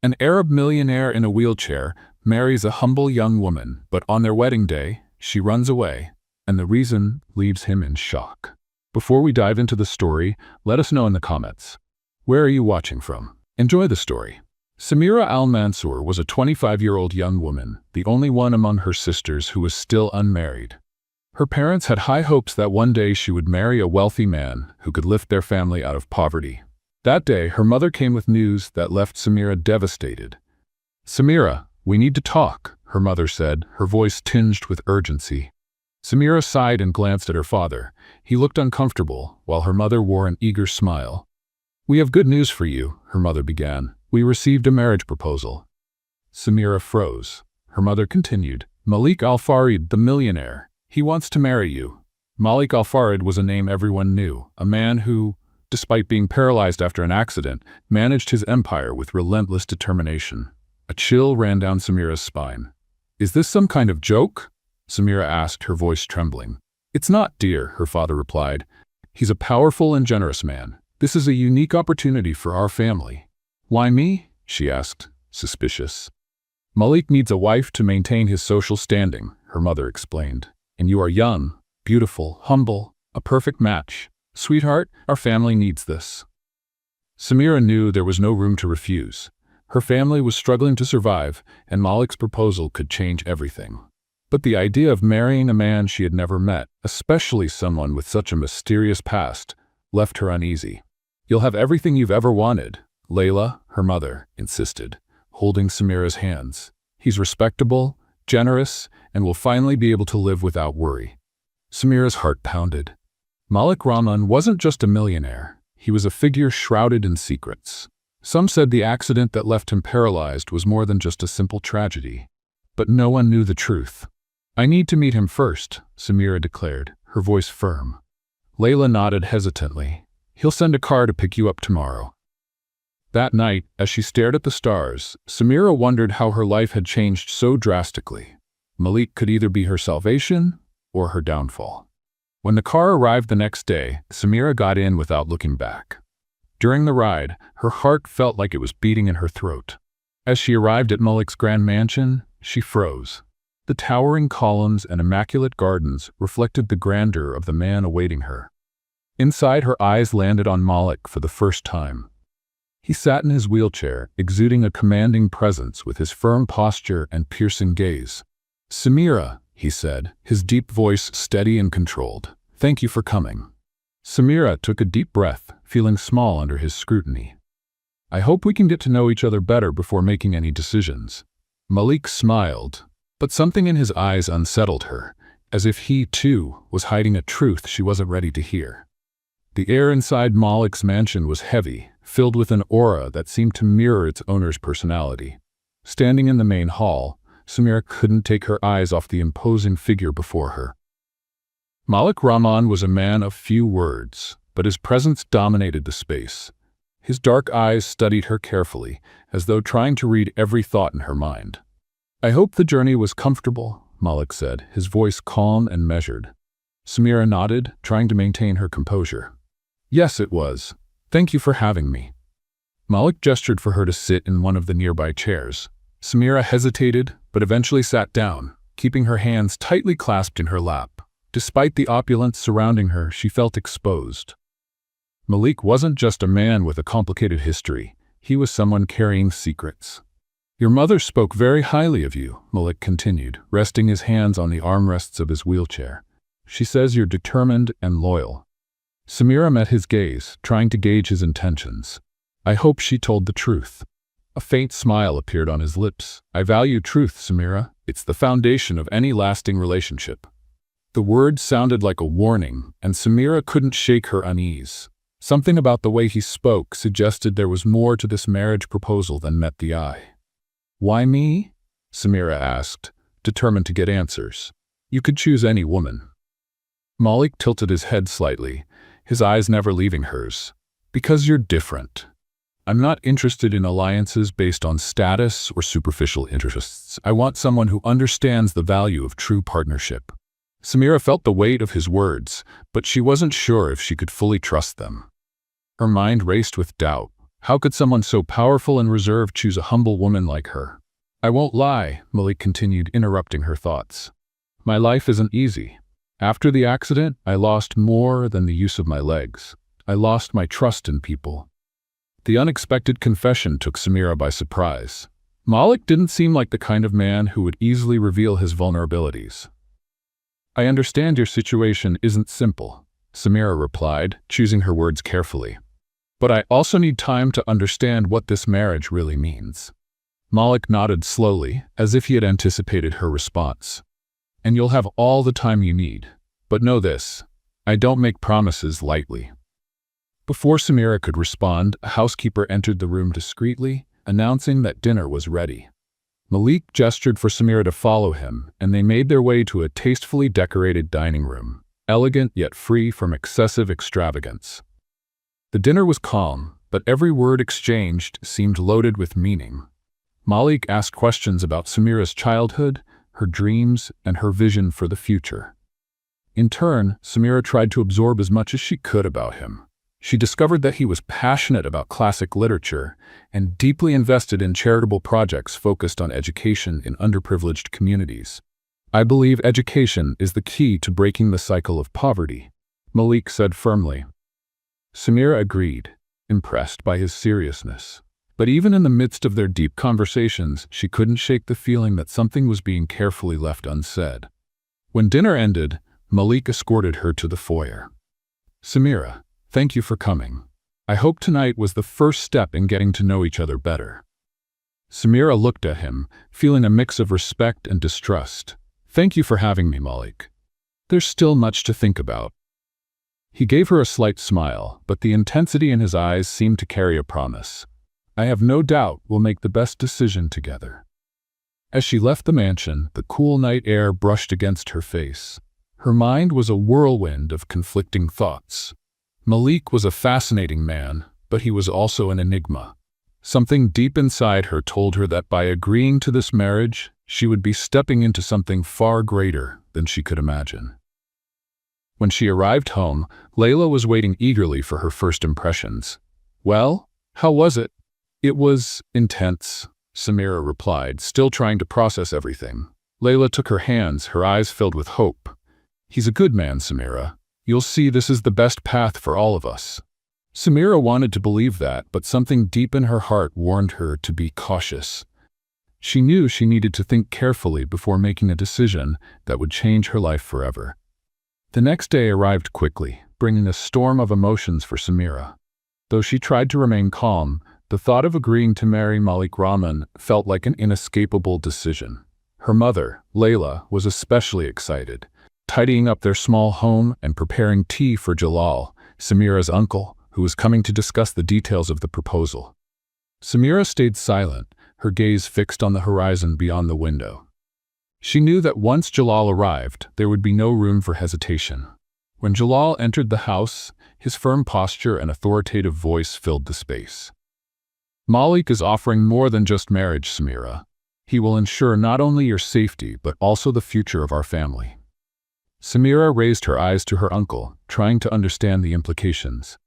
An Arab millionaire in a wheelchair marries a humble young woman, but on their wedding day, she runs away, and the reason leaves him in shock. Before we dive into the story, let us know in the comments. Where are you watching from? Enjoy the story. Samira Al-Mansour was a 25-year-old young woman, the only one among her sisters who was still unmarried. Her parents had high hopes that one day she would marry a wealthy man who could lift their family out of poverty. That day, her mother came with news that left Samira devastated. "Samira, we need to talk," her mother said, her voice tinged with urgency. Samira sighed and glanced at her father. He looked uncomfortable, while her mother wore an eager smile. "We have good news for you," her mother began. "We received a marriage proposal." Samira froze. Her mother continued, "Malik Al-Farid, the millionaire. He wants to marry you." Malik Al-Farid was a name everyone knew, a man who, despite being paralyzed after an accident, managed his empire with relentless determination. A chill ran down Samira's spine. "Is this some kind of joke?" Samira asked, her voice trembling. "It's not, dear," her father replied. "He's a powerful and generous man. This is a unique opportunity for our family." "Why me?" she asked, suspicious. "Malik needs a wife to maintain his social standing," her mother explained. "And you are young, beautiful, humble, a perfect match. Sweetheart, our family needs this." Samira knew there was no room to refuse. Her family was struggling to survive, and Malik's proposal could change everything. But the idea of marrying a man she had never met, especially someone with such a mysterious past, left her uneasy. "You'll have everything you've ever wanted," Layla, her mother, insisted, holding Samira's hands. "He's respectable, generous, and will finally be able to live without worry." Samira's heart pounded. Malik Rahman wasn't just a millionaire. He was a figure shrouded in secrets. Some said the accident that left him paralyzed was more than just a simple tragedy. But no one knew the truth. "I need to meet him first," Samira declared, her voice firm. Layla nodded hesitantly. "He'll send a car to pick you up tomorrow." That night, as she stared at the stars, Samira wondered how her life had changed so drastically. Malik could either be her salvation or her downfall. When the car arrived the next day, Samira got in without looking back. During the ride, her heart felt like it was beating in her throat. As she arrived at Malik's grand mansion, she froze. The towering columns and immaculate gardens reflected the grandeur of the man awaiting her. Inside, her eyes landed on Malik for the first time. He sat in his wheelchair, exuding a commanding presence with his firm posture and piercing gaze. "Samira," he said, his deep voice steady and controlled. "Thank you for coming." Samira took a deep breath, feeling small under his scrutiny. "I hope we can get to know each other better before making any decisions." Malik smiled, but something in his eyes unsettled her, as if he, too, was hiding a truth she wasn't ready to hear. The air inside Malik's mansion was heavy, filled with an aura that seemed to mirror its owner's personality. Standing in the main hall, Samira couldn't take her eyes off the imposing figure before her. Malik Rahman was a man of few words, but his presence dominated the space. His dark eyes studied her carefully, as though trying to read every thought in her mind. "I hope the journey was comfortable," Malik said, his voice calm and measured. Samira nodded, trying to maintain her composure. "Yes, it was. Thank you for having me." Malik gestured for her to sit in one of the nearby chairs. Samira hesitated, but eventually sat down, keeping her hands tightly clasped in her lap. Despite the opulence surrounding her, she felt exposed. Malik wasn't just a man with a complicated history. He was someone carrying secrets. "Your mother spoke very highly of you," Malik continued, resting his hands on the armrests of his wheelchair. "She says you're determined and loyal." Samira met his gaze, trying to gauge his intentions. "I hope she told the truth." A faint smile appeared on his lips. "I value truth, Samira. It's the foundation of any lasting relationship." The words sounded like a warning, and Samira couldn't shake her unease. Something about the way he spoke suggested there was more to this marriage proposal than met the eye. "Why me?" Samira asked, determined to get answers. "You could choose any woman." Malik tilted his head slightly, his eyes never leaving hers. "Because you're different. I'm not interested in alliances based on status or superficial interests. I want someone who understands the value of true partnership." Samira felt the weight of his words, but she wasn't sure if she could fully trust them. Her mind raced with doubt. How could someone so powerful and reserved choose a humble woman like her? I won't lie, Malik continued, interrupting her thoughts. My life isn't easy. After the accident, I lost more than the use of my legs. I lost my trust in people. The unexpected confession took Samira by surprise. Malik didn't seem like the kind of man who would easily reveal his vulnerabilities. I understand your situation isn't simple, Samira replied, choosing her words carefully. But I also need time to understand what this marriage really means. Malik nodded slowly, as if he had anticipated her response. And you'll have all the time you need. But know this, I don't make promises lightly. Before Samira could respond, a housekeeper entered the room discreetly, announcing that dinner was ready. Malik gestured for Samira to follow him, and they made their way to a tastefully decorated dining room, elegant yet free from excessive extravagance. The dinner was calm, but every word exchanged seemed loaded with meaning. Malik asked questions about Samira's childhood, her dreams, and her vision for the future. In turn, Samira tried to absorb as much as she could about him. She discovered that he was passionate about classic literature and deeply invested in charitable projects focused on education in underprivileged communities. I believe education is the key to breaking the cycle of poverty, Malik said firmly. Samira agreed, impressed by his seriousness. But even in the midst of their deep conversations, she couldn't shake the feeling that something was being carefully left unsaid. When dinner ended, Malik escorted her to the foyer. Samira, thank you for coming. I hope tonight was the first step in getting to know each other better. Samira looked at him, feeling a mix of respect and distrust. Thank you for having me, Malik. There's still much to think about. He gave her a slight smile, but the intensity in his eyes seemed to carry a promise. I have no doubt we'll make the best decision together. As she left the mansion, the cool night air brushed against her face. Her mind was a whirlwind of conflicting thoughts. Malik was a fascinating man, but he was also an enigma. Something deep inside her told her that by agreeing to this marriage, she would be stepping into something far greater than she could imagine. When she arrived home, Layla was waiting eagerly for her first impressions. Well, how was it? It was intense, Samira replied, still trying to process everything. Layla took her hands, her eyes filled with hope. He's a good man, Samira. You'll see this is the best path for all of us. Samira wanted to believe that, but something deep in her heart warned her to be cautious. She knew she needed to think carefully before making a decision that would change her life forever. The next day arrived quickly, bringing a storm of emotions for Samira. Though she tried to remain calm, the thought of agreeing to marry Malik Rahman felt like an inescapable decision. Her mother, Layla, was especially excited, tidying up their small home and preparing tea for Jalal, Samira's uncle, who was coming to discuss the details of the proposal. Samira stayed silent, her gaze fixed on the horizon beyond the window. She knew that once Jalal arrived, there would be no room for hesitation. When Jalal entered the house, his firm posture and authoritative voice filled the space. Malik is offering more than just marriage, Samira. He will ensure not only your safety, but also the future of our family. Samira raised her eyes to her uncle, trying to understand the implications.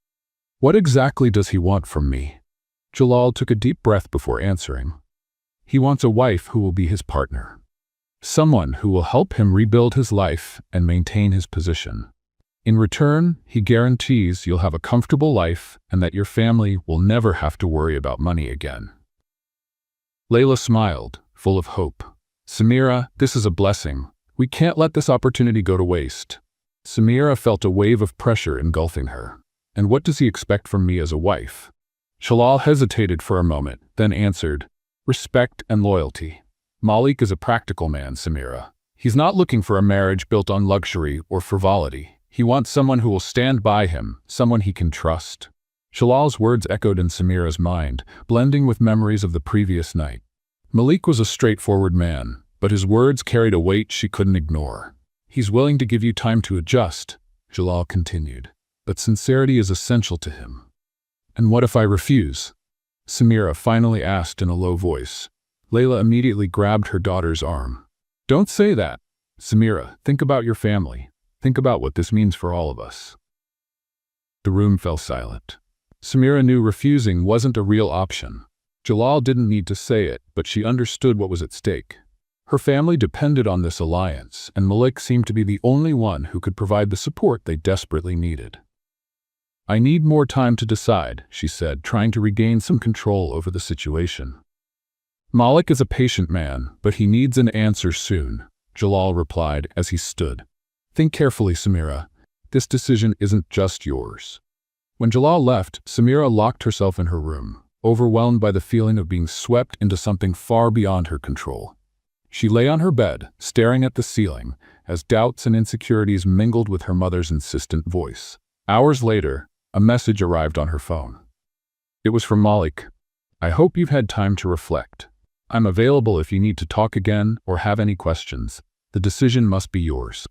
What exactly does he want from me? Jalal took a deep breath before answering. He wants a wife who will be his partner. Someone who will help him rebuild his life and maintain his position. In return, he guarantees you'll have a comfortable life and that your family will never have to worry about money again. Layla smiled, full of hope. Samira, this is a blessing. We can't let this opportunity go to waste. Samira felt a wave of pressure engulfing her. And what does he expect from me as a wife? Jalal hesitated for a moment, then answered, respect and loyalty. Malik is a practical man, Samira. He's not looking for a marriage built on luxury or frivolity. He wants someone who will stand by him, someone he can trust. Jalal's words echoed in Samira's mind, blending with memories of the previous night. Malik was a straightforward man, but his words carried a weight she couldn't ignore. He's willing to give you time to adjust, Jalal continued, but sincerity is essential to him. And what if I refuse? Samira finally asked in a low voice. Layla immediately grabbed her daughter's arm. Don't say that. Samira, think about your family. Think about what this means for all of us. The room fell silent. Samira knew refusing wasn't a real option. Jalal didn't need to say it, but she understood what was at stake. Her family depended on this alliance, and Malik seemed to be the only one who could provide the support they desperately needed. "I need more time to decide," she said, trying to regain some control over the situation. "Malik is a patient man, but he needs an answer soon," Jalal replied as he stood. "Think carefully, Samira. This decision isn't just yours." When Jalal left, Samira locked herself in her room, overwhelmed by the feeling of being swept into something far beyond her control. She lay on her bed, staring at the ceiling, as doubts and insecurities mingled with her mother's insistent voice. Hours later, a message arrived on her phone. It was from Malik. "I hope you've had time to reflect. I'm available if you need to talk again or have any questions. The decision must be yours."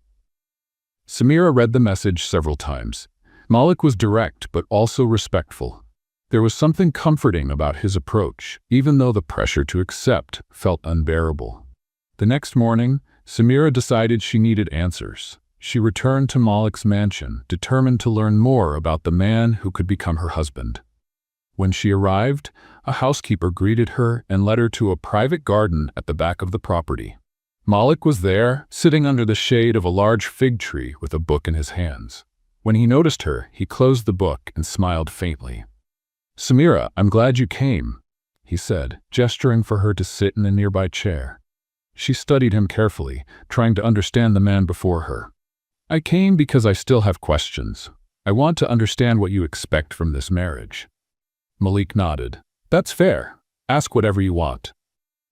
Samira read the message several times. Malik was direct but also respectful. There was something comforting about his approach, even though the pressure to accept felt unbearable. The next morning, Samira decided she needed answers. She returned to Malik's mansion, determined to learn more about the man who could become her husband. When she arrived, a housekeeper greeted her and led her to a private garden at the back of the property. Malik was there, sitting under the shade of a large fig tree with a book in his hands. When he noticed her, he closed the book and smiled faintly. "Samira, I'm glad you came," he said, gesturing for her to sit in a nearby chair. She studied him carefully, trying to understand the man before her. "I came because I still have questions. I want to understand what you expect from this marriage." Malik nodded. "That's fair. Ask whatever you want."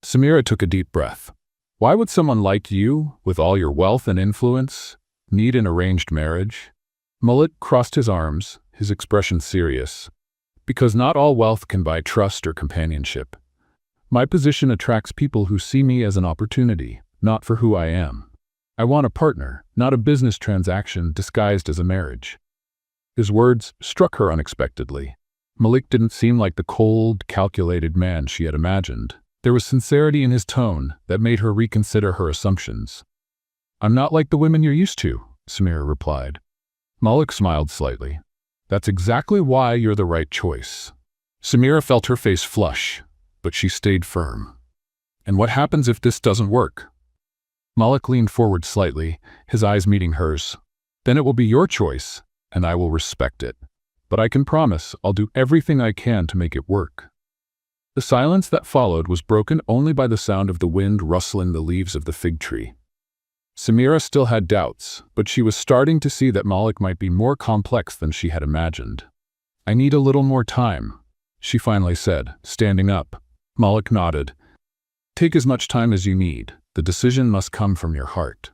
Samira took a deep breath. "Why would someone like you, with all your wealth and influence, need an arranged marriage?" Malik crossed his arms, his expression serious. "Because not all wealth can buy trust or companionship. My position attracts people who see me as an opportunity, not for who I am. I want a partner, not a business transaction disguised as a marriage." His words struck her unexpectedly. Malik didn't seem like the cold, calculated man she had imagined. There was sincerity in his tone that made her reconsider her assumptions. "I'm not like the women you're used to," Samira replied. Malik smiled slightly. "That's exactly why you're the right choice." Samira felt her face flush, but she stayed firm. "And what happens if this doesn't work?" Malik leaned forward slightly, his eyes meeting hers. "Then it will be your choice, and I will respect it. But I can promise I'll do everything I can to make it work." The silence that followed was broken only by the sound of the wind rustling the leaves of the fig tree. Samira still had doubts, but she was starting to see that Malik might be more complex than she had imagined. "I need a little more time," she finally said, standing up. Malik nodded. "Take as much time as you need. The decision must come from your heart."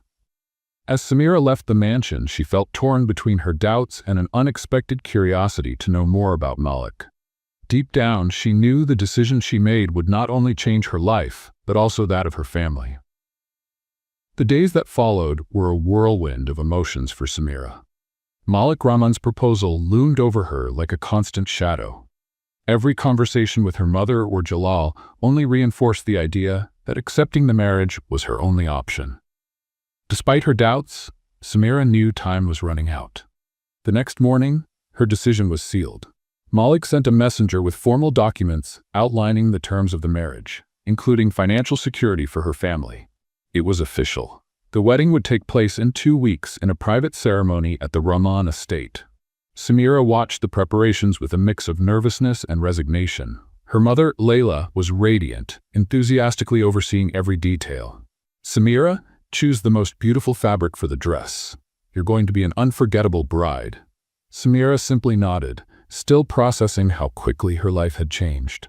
As Samira left the mansion, she felt torn between her doubts and an unexpected curiosity to know more about Malik. Deep down, she knew the decision she made would not only change her life, but also that of her family. The days that followed were a whirlwind of emotions for Samira. Malik Rahman's proposal loomed over her like a constant shadow. Every conversation with her mother or Jalal only reinforced the idea that accepting the marriage was her only option. Despite her doubts, Samira knew time was running out. The next morning, her decision was sealed. Malik sent a messenger with formal documents outlining the terms of the marriage, including financial security for her family. It was official. The wedding would take place in 2 weeks in a private ceremony at the Rahman estate. Samira watched the preparations with a mix of nervousness and resignation. Her mother, Layla, was radiant, enthusiastically overseeing every detail. "Samira, choose the most beautiful fabric for the dress. You're going to be an unforgettable bride." Samira simply nodded, still processing how quickly her life had changed.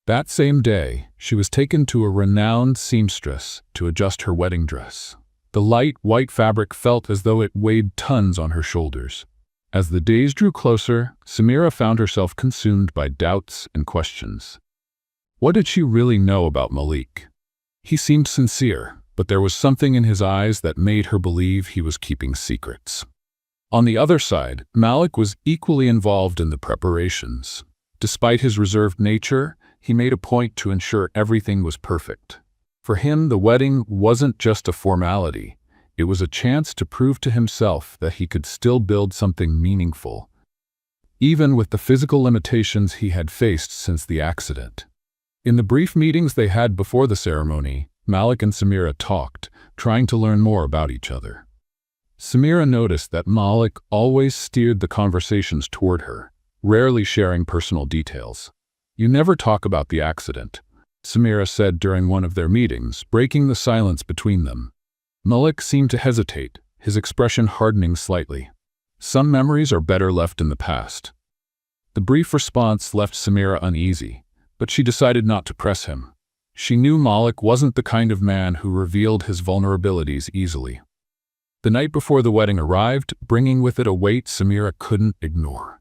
That same day, she was taken to a renowned seamstress to adjust her wedding dress. The light, white fabric felt as though it weighed tons on her shoulders. As the days drew closer, Samira found herself consumed by doubts and questions. What did she really know about Malik? He seemed sincere, but there was something in his eyes that made her believe he was keeping secrets. On the other side, Malik was equally involved in the preparations. Despite his reserved nature, he made a point to ensure everything was perfect. For him, the wedding wasn't just a formality. It was a chance to prove to himself that he could still build something meaningful. even with the physical limitations he had faced since the accident. In the brief meetings they had before the ceremony, Malik and Samira talked, trying to learn more about each other. Samira noticed that Malik always steered the conversations toward her, rarely sharing personal details. "You never talk about the accident," Samira said during one of their meetings, breaking the silence between them. Malik seemed to hesitate, his expression hardening slightly. "Some memories are better left in the past." The brief response left Samira uneasy, but she decided not to press him. She knew Malik wasn't the kind of man who revealed his vulnerabilities easily. The night before the wedding arrived, bringing with it a weight Samira couldn't ignore.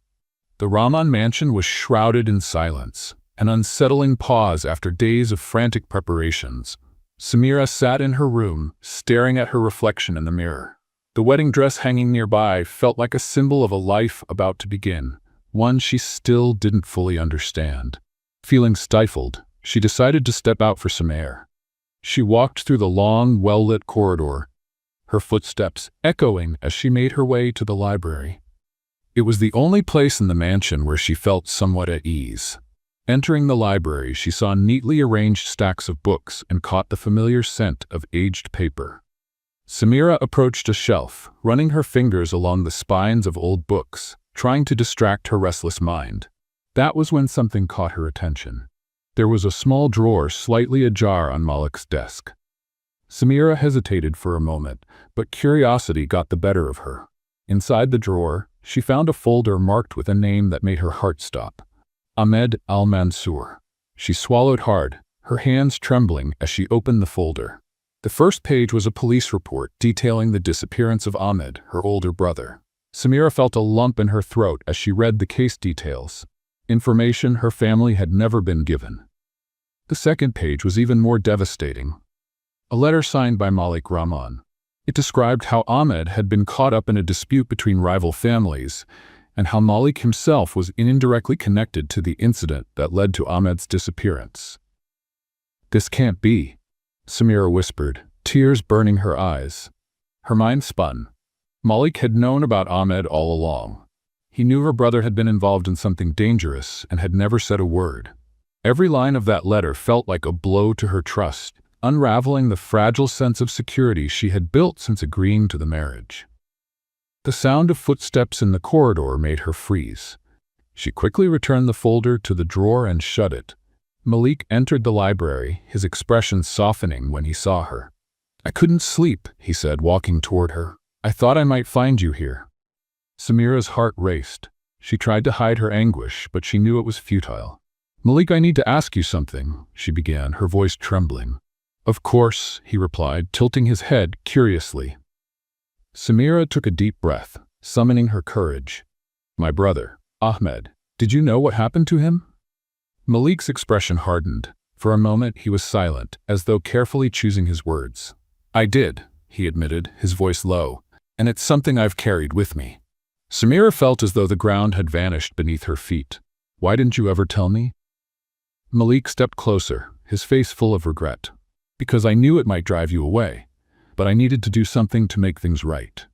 The Rahman mansion was shrouded in silence, an unsettling pause after days of frantic preparations. Samira sat in her room, staring at her reflection in the mirror. The wedding dress hanging nearby felt like a symbol of a life about to begin, one she still didn't fully understand. Feeling stifled, she decided to step out for some air. She walked through the long, well-lit corridor, her footsteps echoing as she made her way to the library. It was the only place in the mansion where she felt somewhat at ease. Entering the library, she saw neatly arranged stacks of books and caught the familiar scent of aged paper. Samira approached a shelf, running her fingers along the spines of old books, trying to distract her restless mind. That was when something caught her attention. There was a small drawer slightly ajar on Malik's desk. Samira hesitated for a moment, but curiosity got the better of her. Inside the drawer, she found a folder marked with a name that made her heart stop. Ahmed Al-Mansour. She swallowed hard, her hands trembling as she opened the folder. The first page was a police report detailing the disappearance of Ahmed, her older brother. Samira felt a lump in her throat as she read the case details, information her family had never been given. The second page was even more devastating. A letter signed by Malik Rahman. It described how Ahmed had been caught up in a dispute between rival families, and how Malik himself was indirectly connected to the incident that led to Ahmed's disappearance. "This can't be," Samira whispered, tears burning her eyes. Her mind spun. Malik had known about Ahmed all along. He knew her brother had been involved in something dangerous and had never said a word. Every line of that letter felt like a blow to her trust, unraveling the fragile sense of security she had built since agreeing to the marriage. The sound of footsteps in the corridor made her freeze. She quickly returned the folder to the drawer and shut it. Malik entered the library, his expression softening when he saw her. "I couldn't sleep," he said, walking toward her. "I thought I might find you here." Samira's heart raced. She tried to hide her anguish, but she knew it was futile. "Malik, I need to ask you something," she began, her voice trembling. "Of course," he replied, tilting his head curiously. Samira took a deep breath, summoning her courage. "My brother, Ahmed, did you know what happened to him?" Malik's expression hardened. For a moment he was silent, as though carefully choosing his words. "I did," he admitted, his voice low, "and it's something I've carried with me." Samira felt as though the ground had vanished beneath her feet. "Why didn't you ever tell me?" Malik stepped closer, his face full of regret. "Because I knew it might drive you away, but I needed to do something to make things right."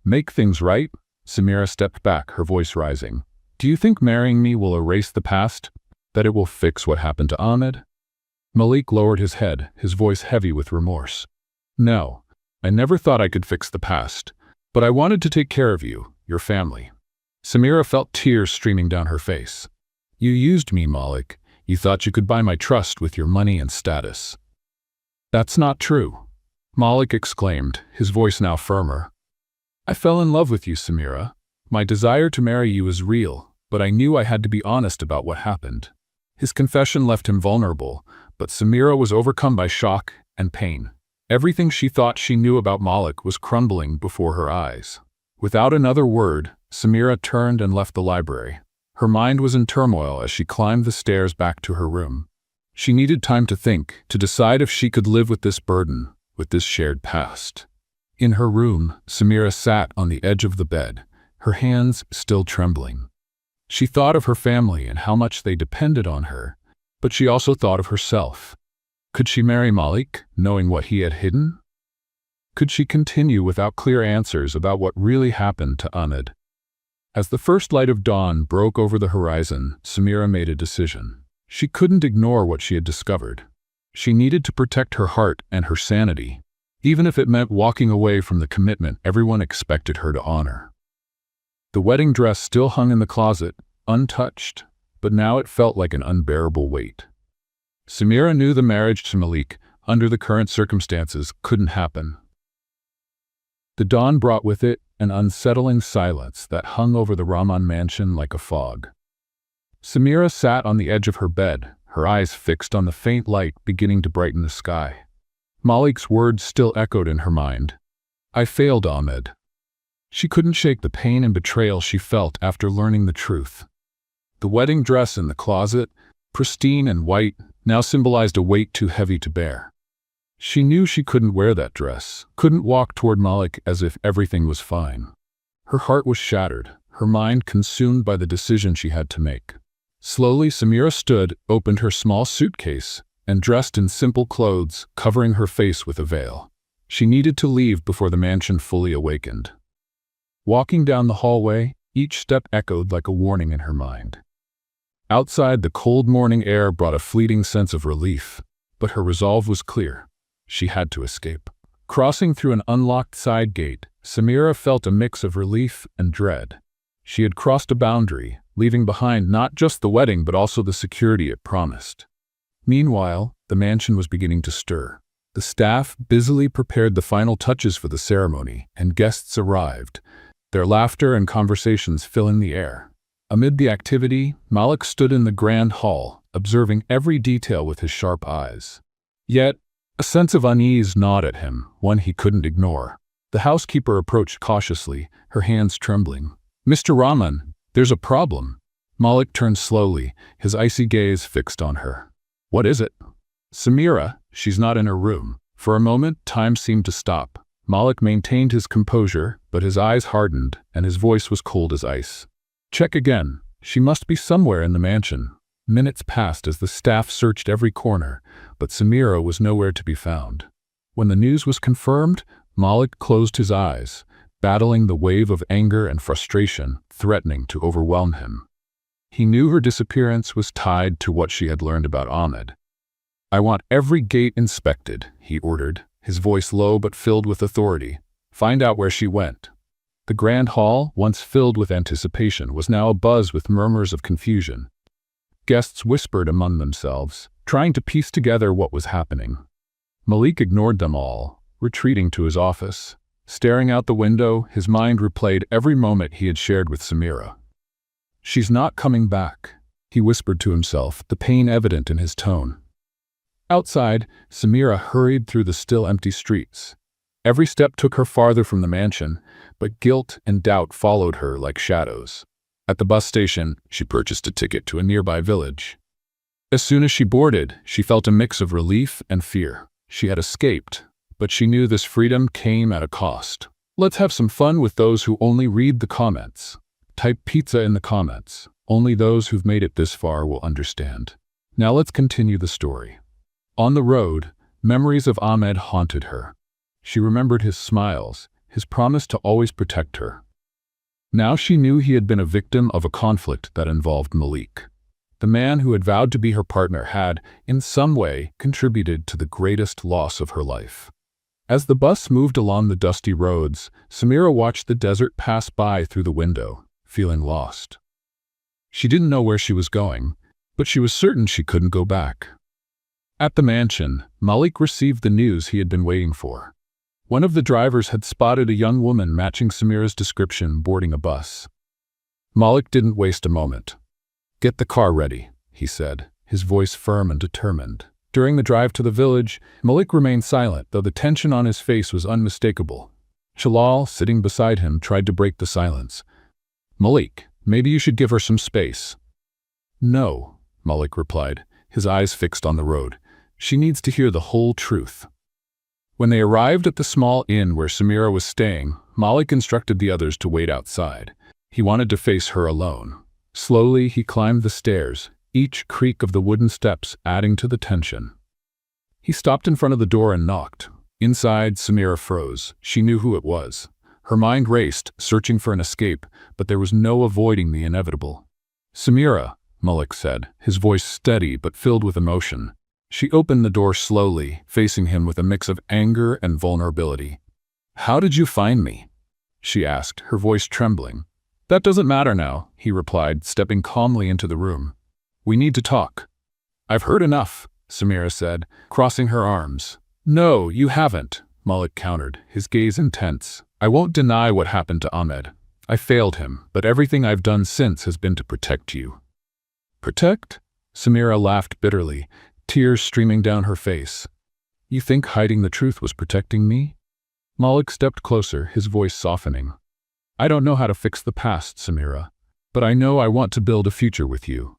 "Make things right?" Samira stepped back, her voice rising. "Do you think marrying me will erase the past? That it will fix what happened to Ahmed?" Malik lowered his head, his voice heavy with remorse. "No, I never thought I could fix the past, but I wanted to take care of you, your family." Samira felt tears streaming down her face. "You used me, Malik. You thought you could buy my trust with your money and status." "That's not true," Malik exclaimed, his voice now firmer. "I fell in love with you, Samira. My desire to marry you is real, but I knew I had to be honest about what happened." His confession left him vulnerable, but Samira was overcome by shock and pain. Everything she thought she knew about Malik was crumbling before her eyes. Without another word, Samira turned and left the library. Her mind was in turmoil as she climbed the stairs back to her room. She needed time to think, to decide if she could live with this burden, with this shared past. In her room, Samira sat on the edge of the bed, her hands still trembling. She thought of her family and how much they depended on her, but she also thought of herself. Could she marry Malik, knowing what he had hidden? Could she continue without clear answers about what really happened to Ahmed? As the first light of dawn broke over the horizon, Samira made a decision. She couldn't ignore what she had discovered. She needed to protect her heart and her sanity, even if it meant walking away from the commitment everyone expected her to honor. The wedding dress still hung in the closet, untouched, but now it felt like an unbearable weight. Samira knew the marriage to Malik, under the current circumstances, couldn't happen. The dawn brought with it an unsettling silence that hung over the Rahman mansion like a fog. Samira sat on the edge of her bed, her eyes fixed on the faint light beginning to brighten the sky. Malik's words still echoed in her mind. "I failed, Ahmed." She couldn't shake the pain and betrayal she felt after learning the truth. The wedding dress in the closet, pristine and white, now symbolized a weight too heavy to bear. She knew she couldn't wear that dress, couldn't walk toward Malik as if everything was fine. Her heart was shattered, her mind consumed by the decision she had to make. Slowly, Samira stood, opened her small suitcase, and dressed in simple clothes, covering her face with a veil. She needed to leave before the mansion fully awakened. Walking down the hallway, each step echoed like a warning in her mind. Outside, the cold morning air brought a fleeting sense of relief, but her resolve was clear. She had to escape. Crossing through an unlocked side gate, Samira felt a mix of relief and dread. She had crossed a boundary, leaving behind not just the wedding but also the security it promised. Meanwhile, the mansion was beginning to stir. The staff busily prepared the final touches for the ceremony, and guests arrived, their laughter and conversations filling the air. Amid the activity, Malik stood in the grand hall, observing every detail with his sharp eyes. Yet, a sense of unease gnawed at him, one he couldn't ignore. The housekeeper approached cautiously, her hands trembling. "Mr. Rahman, there's a problem." Malik turned slowly, his icy gaze fixed on her. "What is it?" "Samira, she's not in her room." For a moment, time seemed to stop. Malik maintained his composure, but his eyes hardened, and his voice was cold as ice. "Check again. She must be somewhere in the mansion." Minutes passed as the staff searched every corner, but Samira was nowhere to be found. When the news was confirmed, Malik closed his eyes, battling the wave of anger and frustration threatening to overwhelm him. He knew her disappearance was tied to what she had learned about Ahmed. "I want every gate inspected," he ordered, his voice low but filled with authority. "Find out where she went." The grand hall, once filled with anticipation, was now abuzz with murmurs of confusion. Guests whispered among themselves, trying to piece together what was happening. Malik ignored them all, retreating to his office. Staring out the window, his mind replayed every moment he had shared with Samira. "She's not coming back," he whispered to himself, the pain evident in his tone. Outside, Samira hurried through the still empty streets. Every step took her farther from the mansion, but guilt and doubt followed her like shadows. At the bus station, she purchased a ticket to a nearby village. As soon as she boarded, she felt a mix of relief and fear. She had escaped, but she knew this freedom came at a cost. Let's have some fun with those who only read the comments. Type pizza in the comments. Only those who've made it this far will understand. Now let's continue the story. On the road, memories of Ahmed haunted her. She remembered his smiles, his promise to always protect her. Now she knew he had been a victim of a conflict that involved Malik. The man who had vowed to be her partner had, in some way, contributed to the greatest loss of her life. As the bus moved along the dusty roads, Samira watched the desert pass by through the window, feeling lost. She didn't know where she was going, but she was certain she couldn't go back. At the mansion, Malik received the news he had been waiting for. One of the drivers had spotted a young woman matching Samira's description boarding a bus. Malik didn't waste a moment. "Get the car ready," he said, his voice firm and determined. During the drive to the village, Malik remained silent, though the tension on his face was unmistakable. Shalal, sitting beside him, tried to break the silence. "Malik, maybe you should give her some space." "No," Malik replied, his eyes fixed on the road. "She needs to hear the whole truth." When they arrived at the small inn where Samira was staying, Malik instructed the others to wait outside. He wanted to face her alone. Slowly, he climbed the stairs, each creak of the wooden steps adding to the tension. He stopped in front of the door and knocked. Inside, Samira froze. She knew who it was. Her mind raced, searching for an escape, but there was no avoiding the inevitable. "Samira," Malik said, his voice steady but filled with emotion. She opened the door slowly, facing him with a mix of anger and vulnerability. "How did you find me?" she asked, her voice trembling. "That doesn't matter now," he replied, stepping calmly into the room. "We need to talk." "I've heard enough," Samira said, crossing her arms. "No, you haven't," Malik countered, his gaze intense. "I won't deny what happened to Ahmed. I failed him, but everything I've done since has been to protect you." "Protect?" Samira laughed bitterly, tears streaming down her face. "You think hiding the truth was protecting me?" Malik stepped closer, his voice softening. "I don't know how to fix the past, Samira, but I know I want to build a future with you."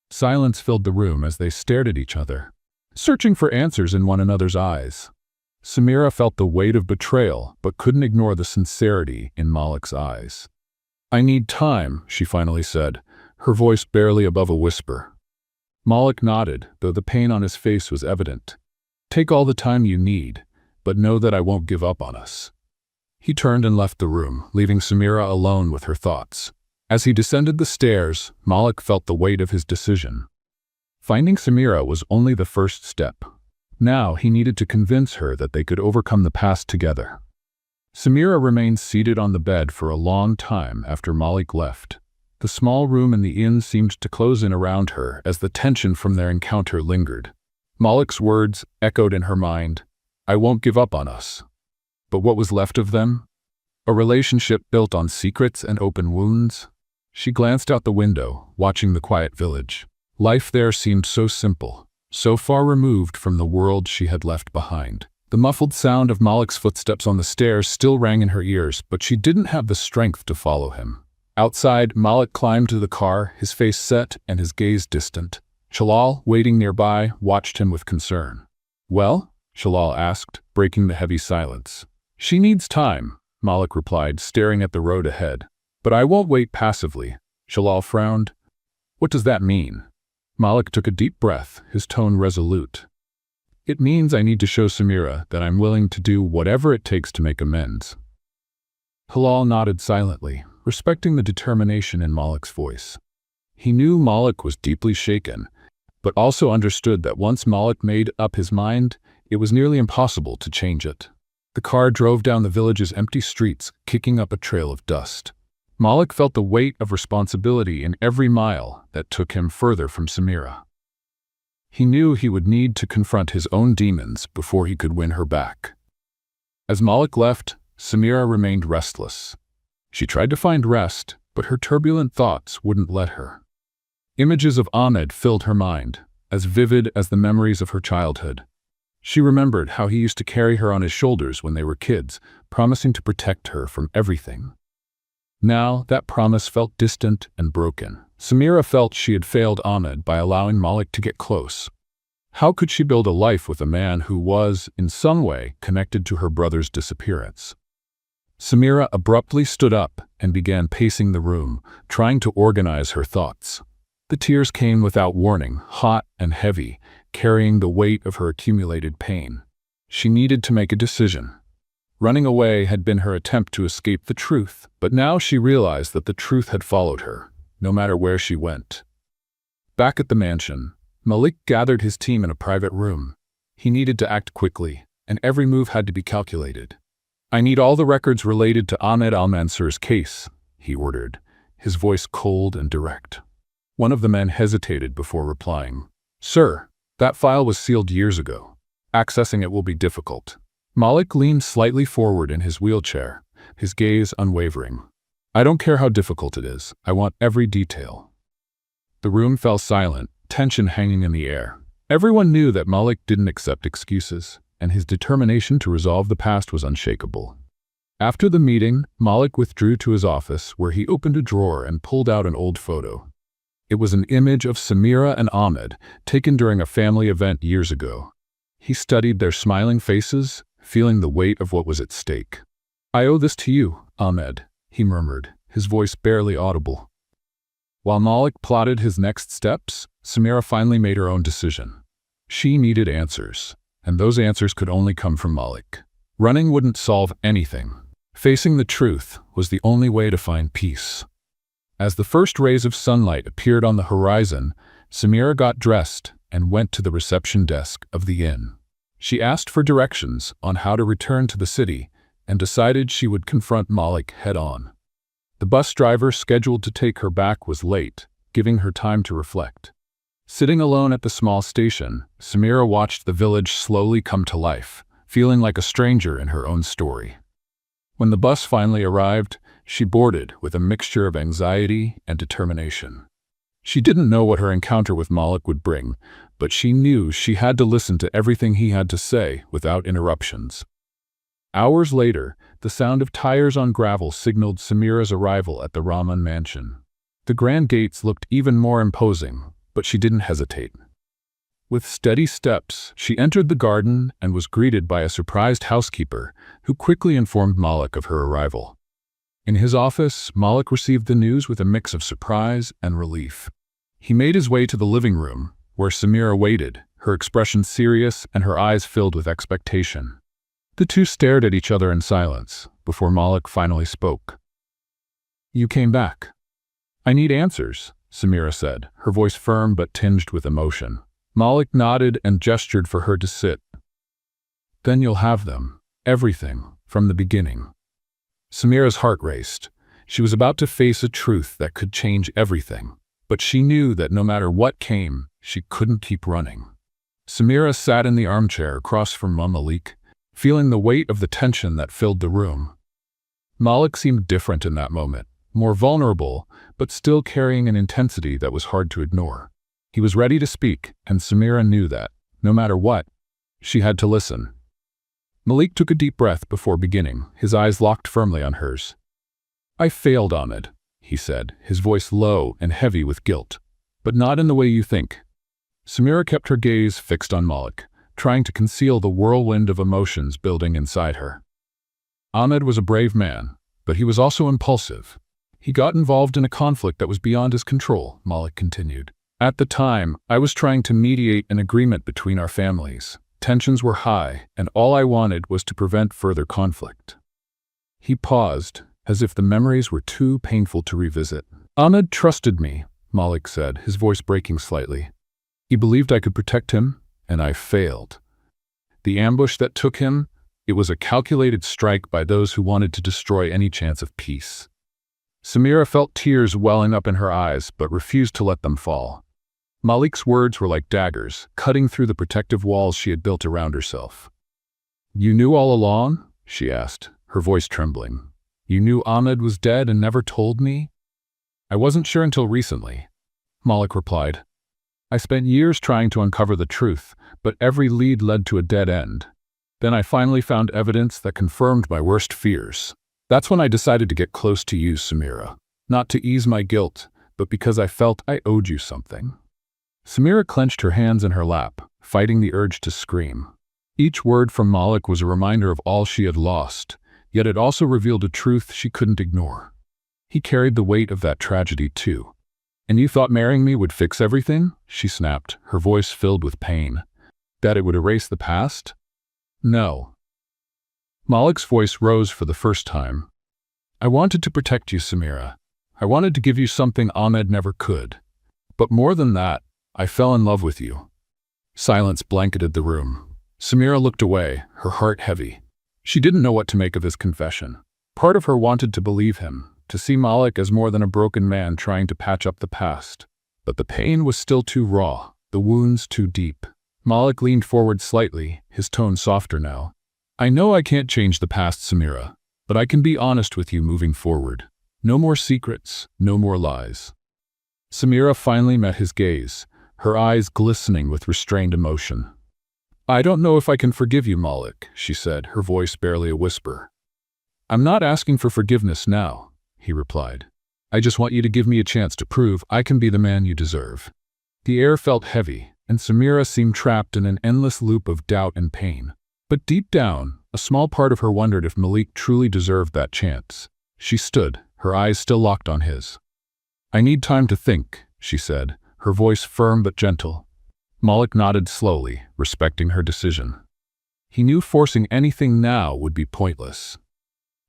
Silence filled the room as they stared at each other, searching for answers in one another's eyes. Samira felt the weight of betrayal, but couldn't ignore the sincerity in Malik's eyes. "I need time," she finally said, her voice barely above a whisper. Malik nodded, though the pain on his face was evident. "Take all the time you need, but know that I won't give up on us." He turned and left the room, leaving Samira alone with her thoughts. As he descended the stairs, Malik felt the weight of his decision. Finding Samira was only the first step. Now he needed to convince her that they could overcome the past together. Samira remained seated on the bed for a long time after Malik left. The small room in the inn seemed to close in around her as the tension from their encounter lingered. Malik's words echoed in her mind, "I won't give up on us." But what was left of them? A relationship built on secrets and open wounds? She glanced out the window, watching the quiet village. Life there seemed so simple, so far removed from the world she had left behind. The muffled sound of Malik's footsteps on the stairs still rang in her ears, but she didn't have the strength to follow him. Outside, Malik climbed to the car, his face set and his gaze distant. Shalal, waiting nearby, watched him with concern. "Well?" Shalal asked, breaking the heavy silence. "She needs time," Malik replied, staring at the road ahead. "But I won't wait passively." Shalal frowned. "What does that mean?" Malik took a deep breath, his tone resolute. "It means I need to show Samira that I'm willing to do whatever it takes to make amends." Halal nodded silently, respecting the determination in Malik's voice. He knew Malik was deeply shaken, but also understood that once Malik made up his mind, it was nearly impossible to change it. The car drove down the village's empty streets, kicking up a trail of dust. Malik felt the weight of responsibility in every mile that took him further from Samira. He knew he would need to confront his own demons before he could win her back. As Malik left, Samira remained restless. She tried to find rest, but her turbulent thoughts wouldn't let her. Images of Ahmed filled her mind, as vivid as the memories of her childhood. She remembered how he used to carry her on his shoulders when they were kids, promising to protect her from everything. Now, that promise felt distant and broken. Samira felt she had failed Ahmed by allowing Malik to get close. How could she build a life with a man who was, in some way, connected to her brother's disappearance? Samira abruptly stood up and began pacing the room, trying to organize her thoughts. The tears came without warning, hot and heavy, carrying the weight of her accumulated pain. She needed to make a decision. Running away had been her attempt to escape the truth, but now she realized that the truth had followed her, no matter where she went. Back at the mansion, Malik gathered his team in a private room. He needed to act quickly, and every move had to be calculated. "I need all the records related to Ahmed Al-Mansur's case," he ordered, his voice cold and direct. One of the men hesitated before replying. "Sir, that file was sealed years ago. Accessing it will be difficult." Malik leaned slightly forward in his wheelchair, his gaze unwavering. "I don't care how difficult it is. I want every detail." The room fell silent, tension hanging in the air. Everyone knew that Malik didn't accept excuses, and his determination to resolve the past was unshakable. After the meeting, Malik withdrew to his office, where he opened a drawer and pulled out an old photo. It was an image of Samira and Ahmed, taken during a family event years ago. He studied their smiling faces, feeling the weight of what was at stake. "I owe this to you, Ahmed," he murmured, his voice barely audible. While Malik plotted his next steps, Samira finally made her own decision. She needed answers, and those answers could only come from Malik. Running wouldn't solve anything. Facing the truth was the only way to find peace. As the first rays of sunlight appeared on the horizon, Samira got dressed and went to the reception desk of the inn. She asked for directions on how to return to the city and decided she would confront Malik head-on. The bus driver scheduled to take her back was late, giving her time to reflect. Sitting alone at the small station, Samira watched the village slowly come to life, feeling like a stranger in her own story. When the bus finally arrived, she boarded with a mixture of anxiety and determination. She didn't know what her encounter with Malik would bring, but she knew she had to listen to everything he had to say without interruptions. Hours later, the sound of tires on gravel signaled Samira's arrival at the Rahman mansion. The grand gates looked even more imposing, but she didn't hesitate. With steady steps, she entered the garden and was greeted by a surprised housekeeper who quickly informed Malik of her arrival. In his office, Malik received the news with a mix of surprise and relief. He made his way to the living room, where Samira waited, her expression serious and her eyes filled with expectation. The two stared at each other in silence, before Malik finally spoke. "You came back. I need answers," Samira said, her voice firm but tinged with emotion. Malik nodded and gestured for her to sit. "Then you'll have them. Everything, from the beginning." Samira's heart raced. She was about to face a truth that could change everything, but she knew that no matter what came, she couldn't keep running. Samira sat in the armchair across from Malik, feeling the weight of the tension that filled the room. Malik seemed different in that moment, more vulnerable, but still carrying an intensity that was hard to ignore. He was ready to speak, and Samira knew that, no matter what, she had to listen. Malik took a deep breath before beginning, his eyes locked firmly on hers. "I failed, Ahmed," he said, his voice low and heavy with guilt. "But not in the way you think." Samira kept her gaze fixed on Malik, trying to conceal the whirlwind of emotions building inside her. Ahmed was a brave man, but he was also impulsive. "He got involved in a conflict that was beyond his control," Malik continued. "At the time, I was trying to mediate an agreement between our families. Tensions were high, and all I wanted was to prevent further conflict." He paused, as if the memories were too painful to revisit. "Ahmed trusted me," Malik said, his voice breaking slightly. "He believed I could protect him, and I failed. The ambush that took him, it was a calculated strike by those who wanted to destroy any chance of peace." Samira felt tears welling up in her eyes, but refused to let them fall. Malik's words were like daggers, cutting through the protective walls she had built around herself. "You knew all along?" she asked, her voice trembling. "You knew Ahmed was dead and never told me?" "I wasn't sure until recently," Malik replied. "I spent years trying to uncover the truth, but every lead led to a dead end. Then I finally found evidence that confirmed my worst fears. That's when I decided to get close to you, Samira. Not to ease my guilt, but because I felt I owed you something." Samira clenched her hands in her lap, fighting the urge to scream. Each word from Malik was a reminder of all she had lost, yet it also revealed a truth she couldn't ignore. He carried the weight of that tragedy too. "And you thought marrying me would fix everything?" she snapped, her voice filled with pain. "That it would erase the past?" "No." Malik's voice rose for the first time. "I wanted to protect you, Samira. I wanted to give you something Ahmed never could. But more than that, I fell in love with you." Silence blanketed the room. Samira looked away, her heart heavy. She didn't know what to make of his confession. Part of her wanted to believe him, to see Malik as more than a broken man trying to patch up the past. But the pain was still too raw, the wounds too deep. Malik leaned forward slightly, his tone softer now. "I know I can't change the past, Samira, but I can be honest with you moving forward. No more secrets, no more lies." Samira finally met his gaze, her eyes glistening with restrained emotion. "I don't know if I can forgive you, Malik," she said, her voice barely a whisper. "I'm not asking for forgiveness now," he replied. "I just want you to give me a chance to prove I can be the man you deserve." The air felt heavy, and Samira seemed trapped in an endless loop of doubt and pain. But deep down, a small part of her wondered if Malik truly deserved that chance. She stood, her eyes still locked on his. "I need time to think," she said, her voice firm but gentle. Malik nodded slowly, respecting her decision. He knew forcing anything now would be pointless.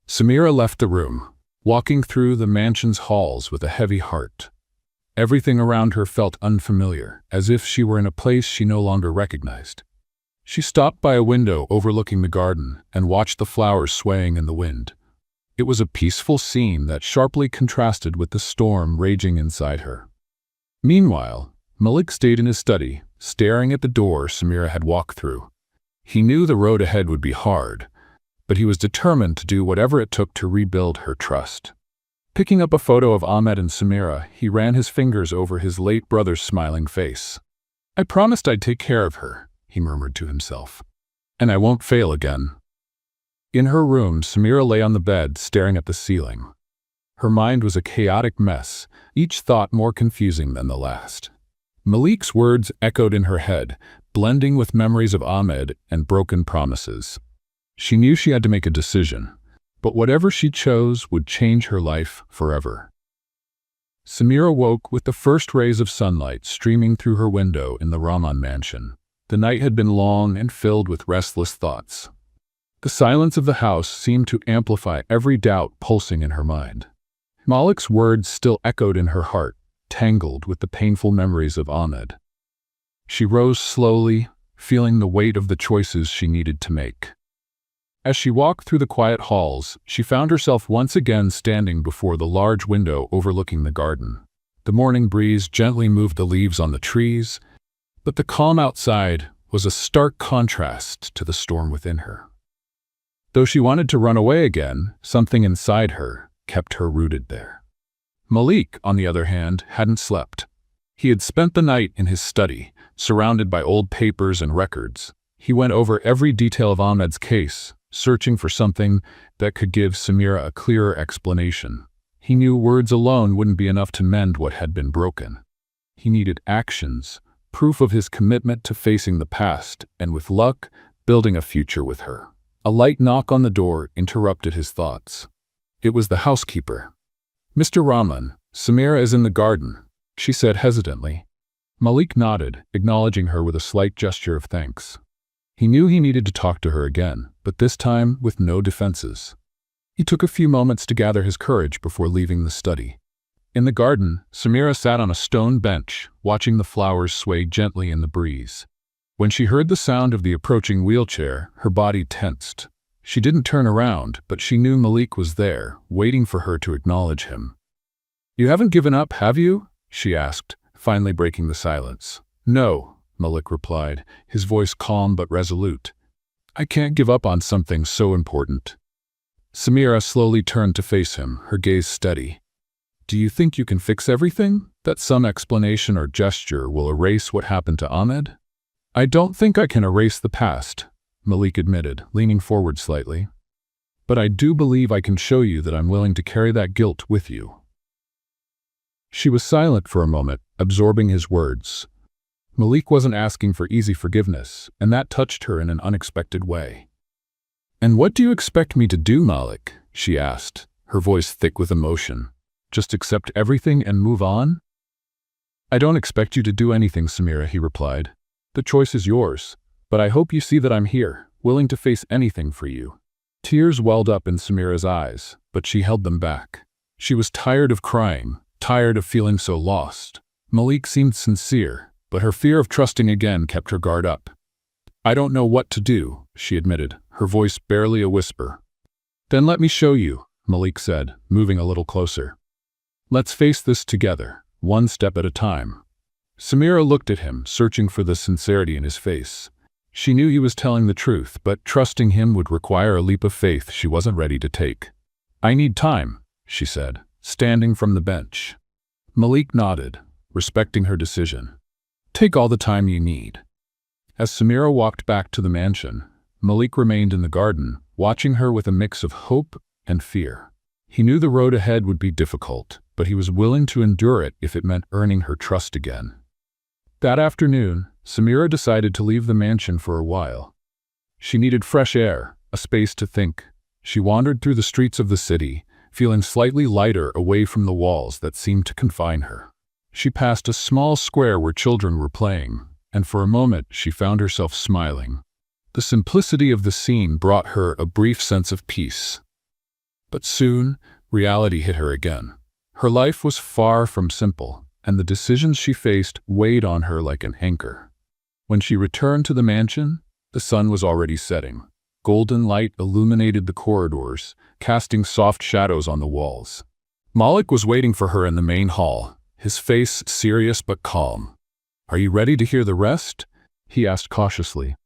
Samira left the room, walking through the mansion's halls with a heavy heart. Everything around her felt unfamiliar, as if she were in a place she no longer recognized. She stopped by a window overlooking the garden and watched the flowers swaying in the wind. It was a peaceful scene that sharply contrasted with the storm raging inside her. Meanwhile, Malik stayed in his study, staring at the door Samira had walked through. He knew the road ahead would be hard, but he was determined to do whatever it took to rebuild her trust. Picking up a photo of Ahmed and Samira, he ran his fingers over his late brother's smiling face. "I promised I'd take care of her," he murmured to himself. "And I won't fail again." In her room, Samira lay on the bed, staring at the ceiling. Her mind was a chaotic mess, each thought more confusing than the last. Malik's words echoed in her head, blending with memories of Ahmed and broken promises. She knew she had to make a decision, but whatever she chose would change her life forever. Samira woke with the first rays of sunlight streaming through her window in the Rahman mansion. The night had been long and filled with restless thoughts. The silence of the house seemed to amplify every doubt pulsing in her mind. Malik's words still echoed in her heart, tangled with the painful memories of Ahmed. She rose slowly, feeling the weight of the choices she needed to make. As she walked through the quiet halls, she found herself once again standing before the large window overlooking the garden. The morning breeze gently moved the leaves on the trees, but the calm outside was a stark contrast to the storm within her. Though she wanted to run away again, something inside her kept her rooted there. Malik, on the other hand, hadn't slept. He had spent the night in his study, surrounded by old papers and records. He went over every detail of Ahmed's case, searching for something that could give Samira a clearer explanation. He knew words alone wouldn't be enough to mend what had been broken. He needed actions, proof of his commitment to facing the past, and with luck, building a future with her. A light knock on the door interrupted his thoughts. It was the housekeeper. "Mr. Rahman, Samira is in the garden," she said hesitantly. Malik nodded, acknowledging her with a slight gesture of thanks. He knew he needed to talk to her again, but this time with no defenses. He took a few moments to gather his courage before leaving the study. In the garden, Samira sat on a stone bench, watching the flowers sway gently in the breeze. When she heard the sound of the approaching wheelchair, her body tensed. She didn't turn around, but she knew Malik was there, waiting for her to acknowledge him. "You haven't given up, have you?" she asked, finally breaking the silence. "No," Malik replied, his voice calm but resolute. "I can't give up on something so important." Samira slowly turned to face him, her gaze steady. "Do you think you can fix everything? That some explanation or gesture will erase what happened to Ahmed?" "I don't think I can erase the past," Malik admitted, leaning forward slightly. "But I do believe I can show you that I'm willing to carry that guilt with you." She was silent for a moment, absorbing his words. Malik wasn't asking for easy forgiveness, and that touched her in an unexpected way. "And what do you expect me to do, Malik?" she asked, her voice thick with emotion. "Just accept everything and move on?" "I don't expect you to do anything, Samira," he replied. "The choice is yours, but I hope you see that I'm here, willing to face anything for you." Tears welled up in Samira's eyes, but she held them back. She was tired of crying, tired of feeling so lost. Malik seemed sincere, but her fear of trusting again kept her guard up. "I don't know what to do," she admitted, her voice barely a whisper. "Then let me show you," Malik said, moving a little closer. "Let's face this together, one step at a time." Samira looked at him, searching for the sincerity in his face. She knew he was telling the truth, but trusting him would require a leap of faith she wasn't ready to take. "I need time," she said, standing from the bench. Malik nodded, respecting her decision. "Take all the time you need." As Samira walked back to the mansion, Malik remained in the garden, watching her with a mix of hope and fear. He knew the road ahead would be difficult, but he was willing to endure it if it meant earning her trust again. That afternoon, Samira decided to leave the mansion for a while. She needed fresh air, a space to think. She wandered through the streets of the city, feeling slightly lighter away from the walls that seemed to confine her. She passed a small square where children were playing, and for a moment she found herself smiling. The simplicity of the scene brought her a brief sense of peace. But soon, reality hit her again. Her life was far from simple, and the decisions she faced weighed on her like an anchor. When she returned to the mansion, the sun was already setting. Golden light illuminated the corridors, casting soft shadows on the walls. Malik was waiting for her in the main hall, his face serious but calm. "Are you ready to hear the rest?" he asked cautiously.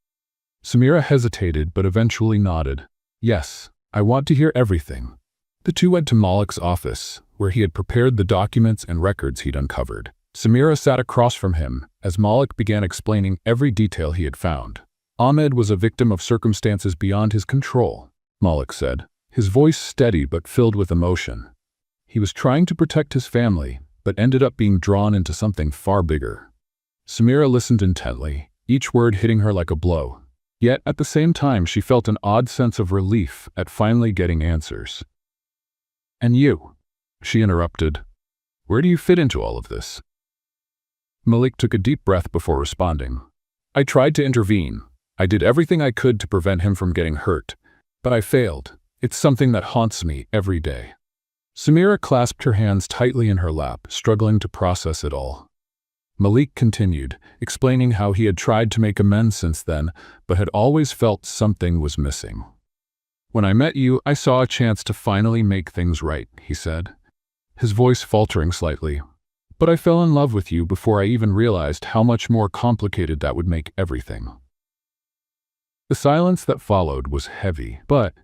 Samira hesitated but eventually nodded. "Yes, I want to hear everything." The two went to Malik's office, where he had prepared the documents and records he'd uncovered. Samira sat across from him as Malik began explaining every detail he had found. "Ahmed was a victim of circumstances beyond his control," Malik said, his voice steady but filled with emotion. "He was trying to protect his family, but ended up being drawn into something far bigger." Samira listened intently, each word hitting her like a blow. Yet at the same time she felt an odd sense of relief at finally getting answers. "And you?" she interrupted. "Where do you fit into all of this?" Malik took a deep breath before responding. "I tried to intervene. I did everything I could to prevent him from getting hurt, but I failed. It's something that haunts me every day." Samira clasped her hands tightly in her lap, struggling to process it all. Malik continued, explaining how he had tried to make amends since then, but had always felt something was missing. "When I met you, I saw a chance to finally make things right," he said, his voice faltering slightly. "But I fell in love with you before I even realized how much more complicated that would make everything." The silence that followed was heavy, but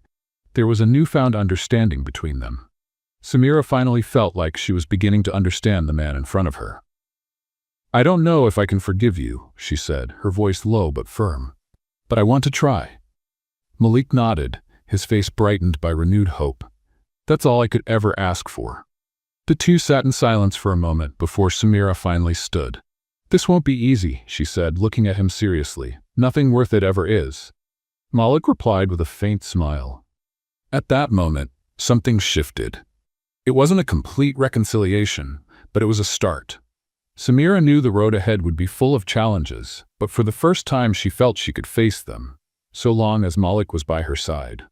there was a newfound understanding between them. Samira finally felt like she was beginning to understand the man in front of her. "I don't know if I can forgive you," she said, her voice low but firm. "But I want to try." Malik nodded, his face brightened by renewed hope. "That's all I could ever ask for." The two sat in silence for a moment before Samira finally stood. "This won't be easy," she said, looking at him seriously. "Nothing worth it ever is." Malik replied with a faint smile. At that moment, something shifted. It wasn't a complete reconciliation, but it was a start. Samira knew the road ahead would be full of challenges, but for the first time she felt she could face them, so long as Malik was by her side.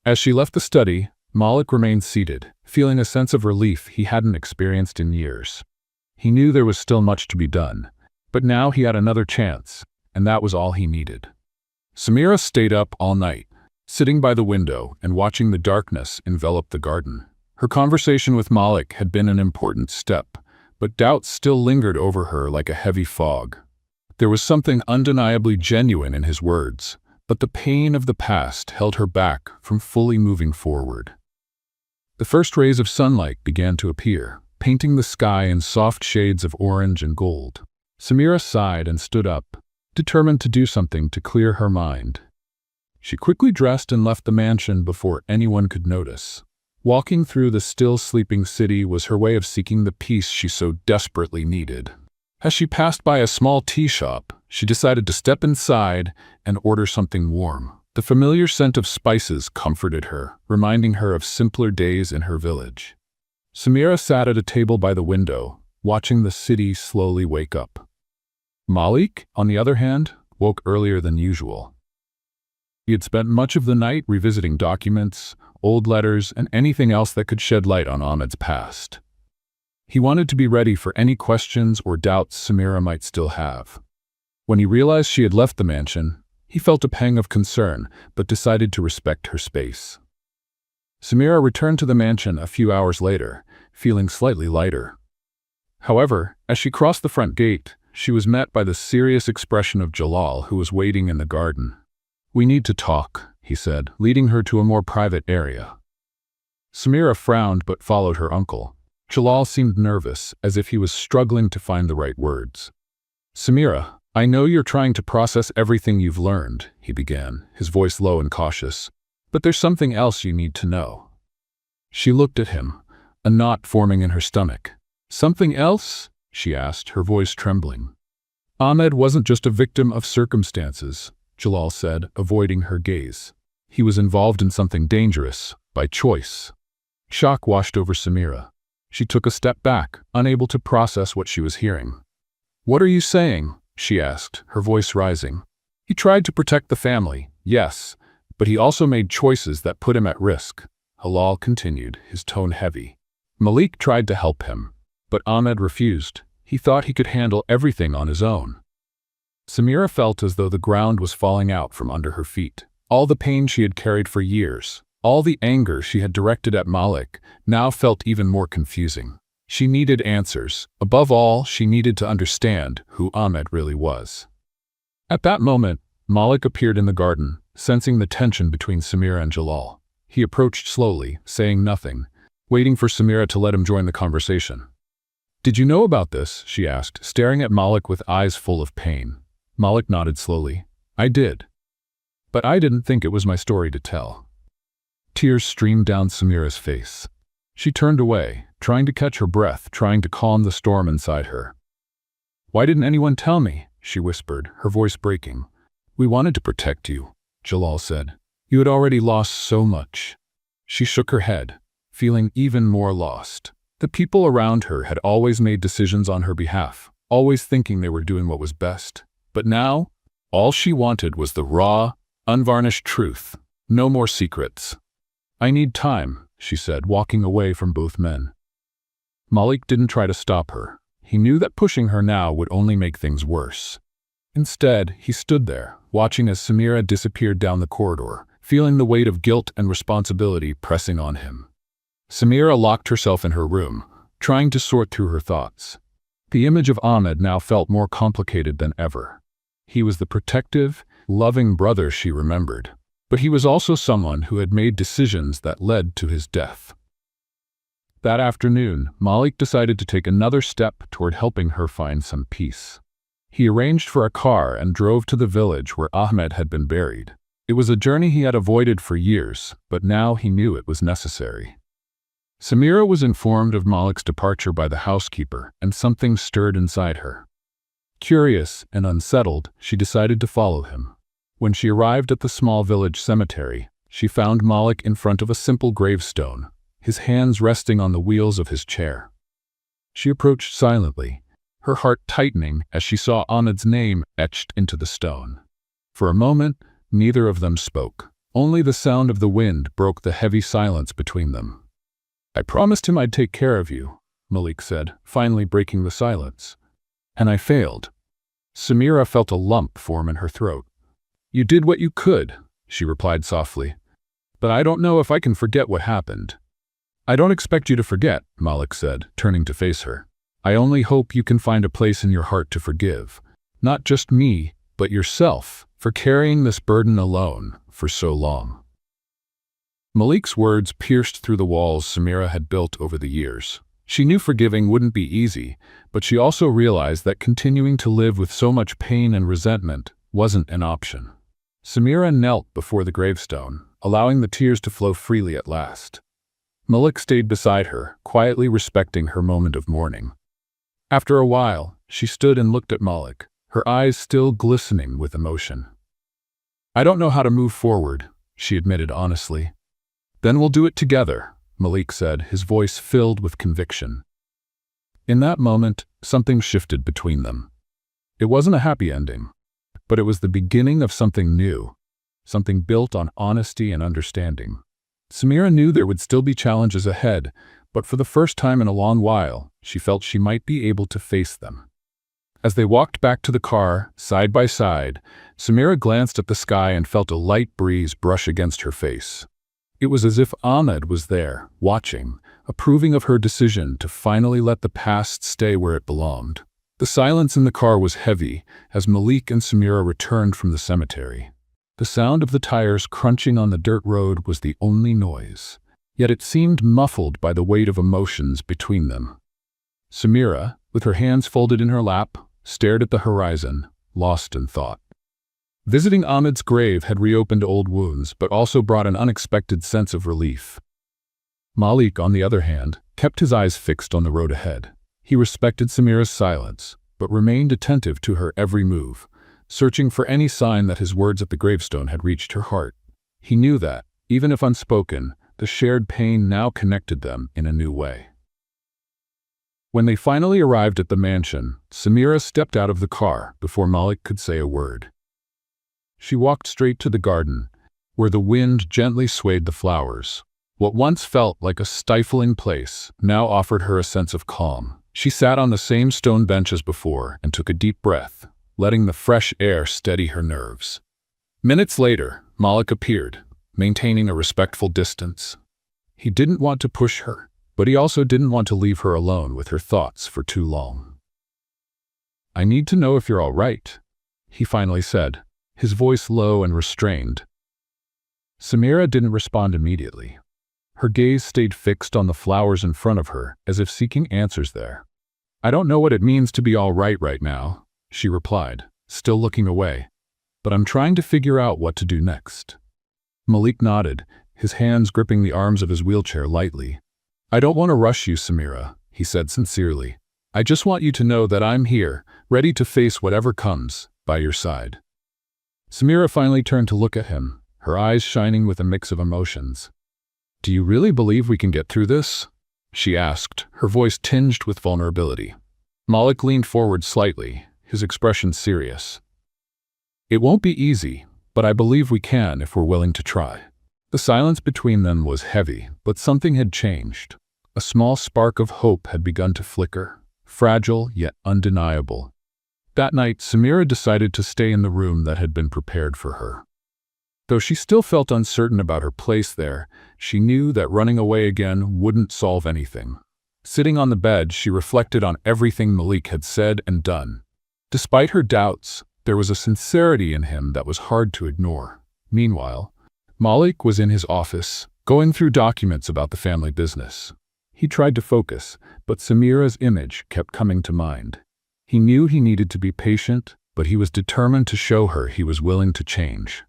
As she left the study, Malik remained seated, feeling a sense of relief he hadn't experienced in years. He knew there was still much to be done, but now he had another chance, and that was all he needed. Samira stayed up all night, sitting by the window and watching the darkness envelop the garden. Her conversation with Malik had been an important step, but doubts still lingered over her like a heavy fog. There was something undeniably genuine in his words, but the pain of the past held her back from fully moving forward. The first rays of sunlight began to appear, painting the sky in soft shades of orange and gold. Samira sighed and stood up, determined to do something to clear her mind. She quickly dressed and left the mansion before anyone could notice. Walking through the still sleeping city was her way of seeking the peace she so desperately needed. As she passed by a small tea shop, she decided to step inside and order something warm. The familiar scent of spices comforted her, reminding her of simpler days in her village. Samira sat at a table by the window, watching the city slowly wake up. Malik, on the other hand, woke earlier than usual. He had spent much of the night revisiting documents, old letters, and anything else that could shed light on Ahmed's past. He wanted to be ready for any questions or doubts Samira might still have. When he realized she had left the mansion, he felt a pang of concern, but decided to respect her space. Samira returned to the mansion a few hours later, feeling slightly lighter. However, as she crossed the front gate, she was met by the serious expression of Jalal, who was waiting in the garden. "We need to talk," he said, leading her to a more private area. Samira frowned but followed her uncle. Jalal seemed nervous, as if he was struggling to find the right words. "Samira, I know you're trying to process everything you've learned," he began, his voice low and cautious, "but there's something else you need to know." She looked at him, a knot forming in her stomach. "Something else?" she asked, her voice trembling. "Ahmed wasn't just a victim of circumstances," Jalal said, avoiding her gaze. "He was involved in something dangerous, by choice." Shock washed over Samira. She took a step back, unable to process what she was hearing. "What are you saying?" she asked, her voice rising. "He tried to protect the family, yes, but he also made choices that put him at risk. Halal continued, his tone heavy. Malik tried to help him, but Ahmed refused. He thought he could handle everything on his own. Samira felt as though the ground was falling out from under her feet. All the pain she had carried for years, all the anger she had directed at Malik, now felt even more confusing. She needed answers. Above all, she needed to understand who Ahmed really was. At that moment, Malik appeared in the garden, sensing the tension between Samira and Jalal. He approached slowly, saying nothing, waiting for Samira to let him join the conversation. "Did you know about this?" she asked, staring at Malik with eyes full of pain. Malik nodded slowly. "I did. But I didn't think it was my story to tell." Tears streamed down Samira's face. She turned away, trying to catch her breath, trying to calm the storm inside her. "Why didn't anyone tell me?" she whispered, her voice breaking. "We wanted to protect you," Jalal said. "You had already lost so much." She shook her head, feeling even more lost. The people around her had always made decisions on her behalf, always thinking they were doing what was best. But now, all she wanted was the raw, unvarnished truth. No more secrets. "I need time," she said, walking away from both men. Malik didn't try to stop her. He knew that pushing her now would only make things worse. Instead, he stood there, watching as Samira disappeared down the corridor, feeling the weight of guilt and responsibility pressing on him. Samira locked herself in her room, trying to sort through her thoughts. The image of Ahmed now felt more complicated than ever. He was the protective, loving brother she remembered, but he was also someone who had made decisions that led to his death. That afternoon, Malik decided to take another step toward helping her find some peace. He arranged for a car and drove to the village where Ahmed had been buried. It was a journey he had avoided for years, but now he knew it was necessary. Samira was informed of Malik's departure by the housekeeper, and something stirred inside her. Curious and unsettled, she decided to follow him. When she arrived at the small village cemetery, she found Malik in front of a simple gravestone, his hands resting on the wheels of his chair. She approached silently, her heart tightening as she saw Ahmed's name etched into the stone. For a moment, neither of them spoke. Only the sound of the wind broke the heavy silence between them. "I promised him I'd take care of you," Malik said, finally breaking the silence. "And I failed." Samira felt a lump form in her throat. "You did what you could," she replied softly. "But I don't know if I can forget what happened." "I don't expect you to forget," Malik said, turning to face her. "I only hope you can find a place in your heart to forgive. Not just me, but yourself, for carrying this burden alone for so long." Malik's words pierced through the walls Samira had built over the years. She knew forgiving wouldn't be easy, but she also realized that continuing to live with so much pain and resentment wasn't an option. Samira knelt before the gravestone, allowing the tears to flow freely at last. Malik stayed beside her, quietly respecting her moment of mourning. After a while, she stood and looked at Malik, her eyes still glistening with emotion. "I don't know how to move forward," she admitted honestly. "Then we'll do it together," Malik said, his voice filled with conviction. In that moment, something shifted between them. It wasn't a happy ending, but it was the beginning of something new, something built on honesty and understanding. Samira knew there would still be challenges ahead, but for the first time in a long while, she felt she might be able to face them. As they walked back to the car, side by side, Samira glanced at the sky and felt a light breeze brush against her face. It was as if Ahmed was there, watching, approving of her decision to finally let the past stay where it belonged. The silence in the car was heavy as Malik and Samira returned from the cemetery. The sound of the tires crunching on the dirt road was the only noise, yet it seemed muffled by the weight of emotions between them. Samira, with her hands folded in her lap, stared at the horizon, lost in thought. Visiting Ahmed's grave had reopened old wounds, but also brought an unexpected sense of relief. Malik, on the other hand, kept his eyes fixed on the road ahead. He respected Samira's silence, but remained attentive to her every move, searching for any sign that his words at the gravestone had reached her heart. He knew that, even if unspoken, the shared pain now connected them in a new way. When they finally arrived at the mansion, Samira stepped out of the car before Malik could say a word. She walked straight to the garden, where the wind gently swayed the flowers. What once felt like a stifling place now offered her a sense of calm. She sat on the same stone bench as before and took a deep breath, letting the fresh air steady her nerves. Minutes later, Malik appeared, maintaining a respectful distance. He didn't want to push her, but he also didn't want to leave her alone with her thoughts for too long. "I need to know if you're all right," he finally said, his voice low and restrained. Samira didn't respond immediately. Her gaze stayed fixed on the flowers in front of her, as if seeking answers there. "I don't know what it means to be all right now," she replied, still looking away, "but I'm trying to figure out what to do next." Malik nodded, his hands gripping the arms of his wheelchair lightly. "I don't want to rush you, Samira," he said sincerely. "I just want you to know that I'm here, ready to face whatever comes, by your side." Samira finally turned to look at him, her eyes shining with a mix of emotions. "Do you really believe we can get through this?" she asked, her voice tinged with vulnerability. Malik leaned forward slightly, his expression serious. "It won't be easy, but I believe we can if we're willing to try." The silence between them was heavy, but something had changed. A small spark of hope had begun to flicker, fragile yet undeniable. That night, Samira decided to stay in the room that had been prepared for her. Though she still felt uncertain about her place there, she knew that running away again wouldn't solve anything. Sitting on the bed, she reflected on everything Malik had said and done. Despite her doubts, there was a sincerity in him that was hard to ignore. Meanwhile, Malik was in his office, going through documents about the family business. He tried to focus, but Samira's image kept coming to mind. He knew he needed to be patient, but he was determined to show her he was willing to change.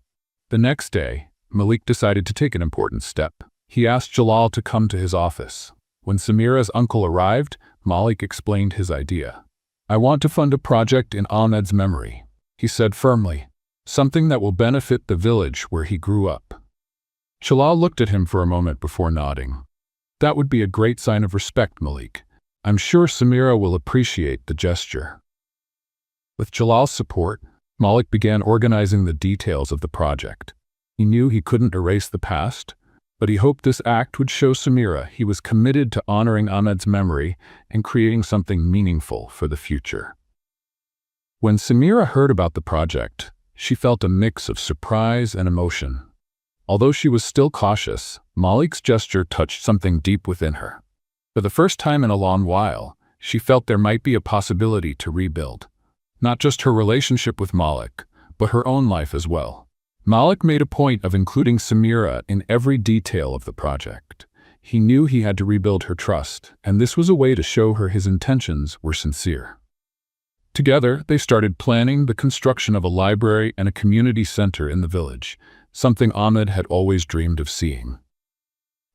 The next day, Malik decided to take an important step. He asked Jalal to come to his office. When Samira's uncle arrived, Malik explained his idea. "I want to fund a project in Ahmed's memory," he said firmly, "something that will benefit the village where he grew up." Jalal looked at him for a moment before nodding. "That would be a great sign of respect, Malik. I'm sure Samira will appreciate the gesture." With Jalal's support, Malik began organizing the details of the project. He knew he couldn't erase the past, but he hoped this act would show Samira he was committed to honoring Ahmed's memory and creating something meaningful for the future. When Samira heard about the project, she felt a mix of surprise and emotion. Although she was still cautious, Malik's gesture touched something deep within her. For the first time in a long while, she felt there might be a possibility to rebuild. Not just her relationship with Malik, but her own life as well. Malik made a point of including Samira in every detail of the project. He knew he had to rebuild her trust, and this was a way to show her his intentions were sincere. Together, they started planning the construction of a library and a community center in the village, something Ahmed had always dreamed of seeing.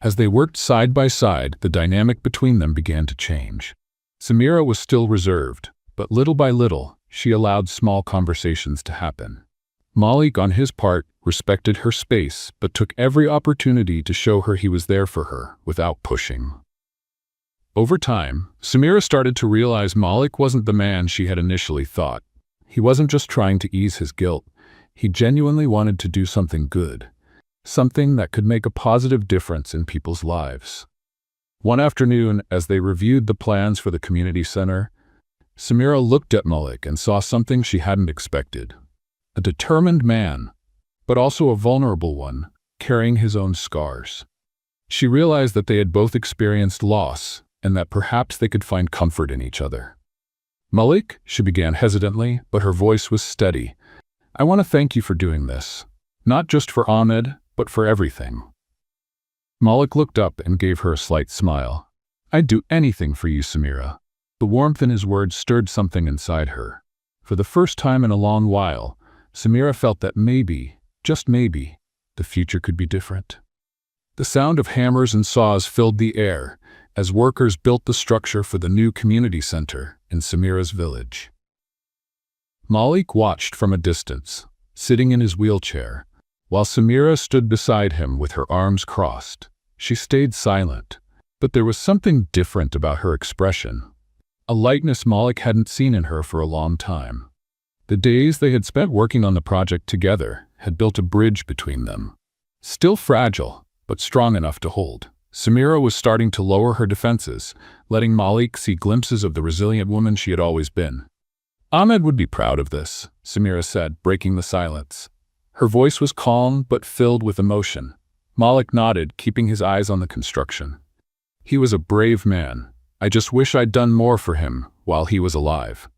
As they worked side by side, the dynamic between them began to change. Samira was still reserved, but little by little, she allowed small conversations to happen. Malik, on his part, respected her space, but took every opportunity to show her he was there for her, without pushing. Over time, Samira started to realize Malik wasn't the man she had initially thought. He wasn't just trying to ease his guilt. He genuinely wanted to do something good, something that could make a positive difference in people's lives. One afternoon, as they reviewed the plans for the community center, Samira looked at Malik and saw something she hadn't expected. A determined man, but also a vulnerable one, carrying his own scars. She realized that they had both experienced loss, and that perhaps they could find comfort in each other. "Malik," she began hesitantly, but her voice was steady. "I want to thank you for doing this. Not just for Ahmed, but for everything." Malik looked up and gave her a slight smile. "I'd do anything for you, Samira." The warmth in his words stirred something inside her. For the first time in a long while, Samira felt that maybe, just maybe, the future could be different. The sound of hammers and saws filled the air as workers built the structure for the new community center in Samira's village. Malik watched from a distance, sitting in his wheelchair, while Samira stood beside him with her arms crossed. She stayed silent, but there was something different about her expression. A lightness Malik hadn't seen in her for a long time. The days they had spent working on the project together had built a bridge between them. Still fragile, but strong enough to hold. Samira was starting to lower her defenses, letting Malik see glimpses of the resilient woman she had always been. Ahmed would be proud of this, Samira said, breaking the silence. Her voice was calm but filled with emotion. Malik nodded, keeping his eyes on the construction. He was a brave man. I just wish I'd done more for him while he was alive.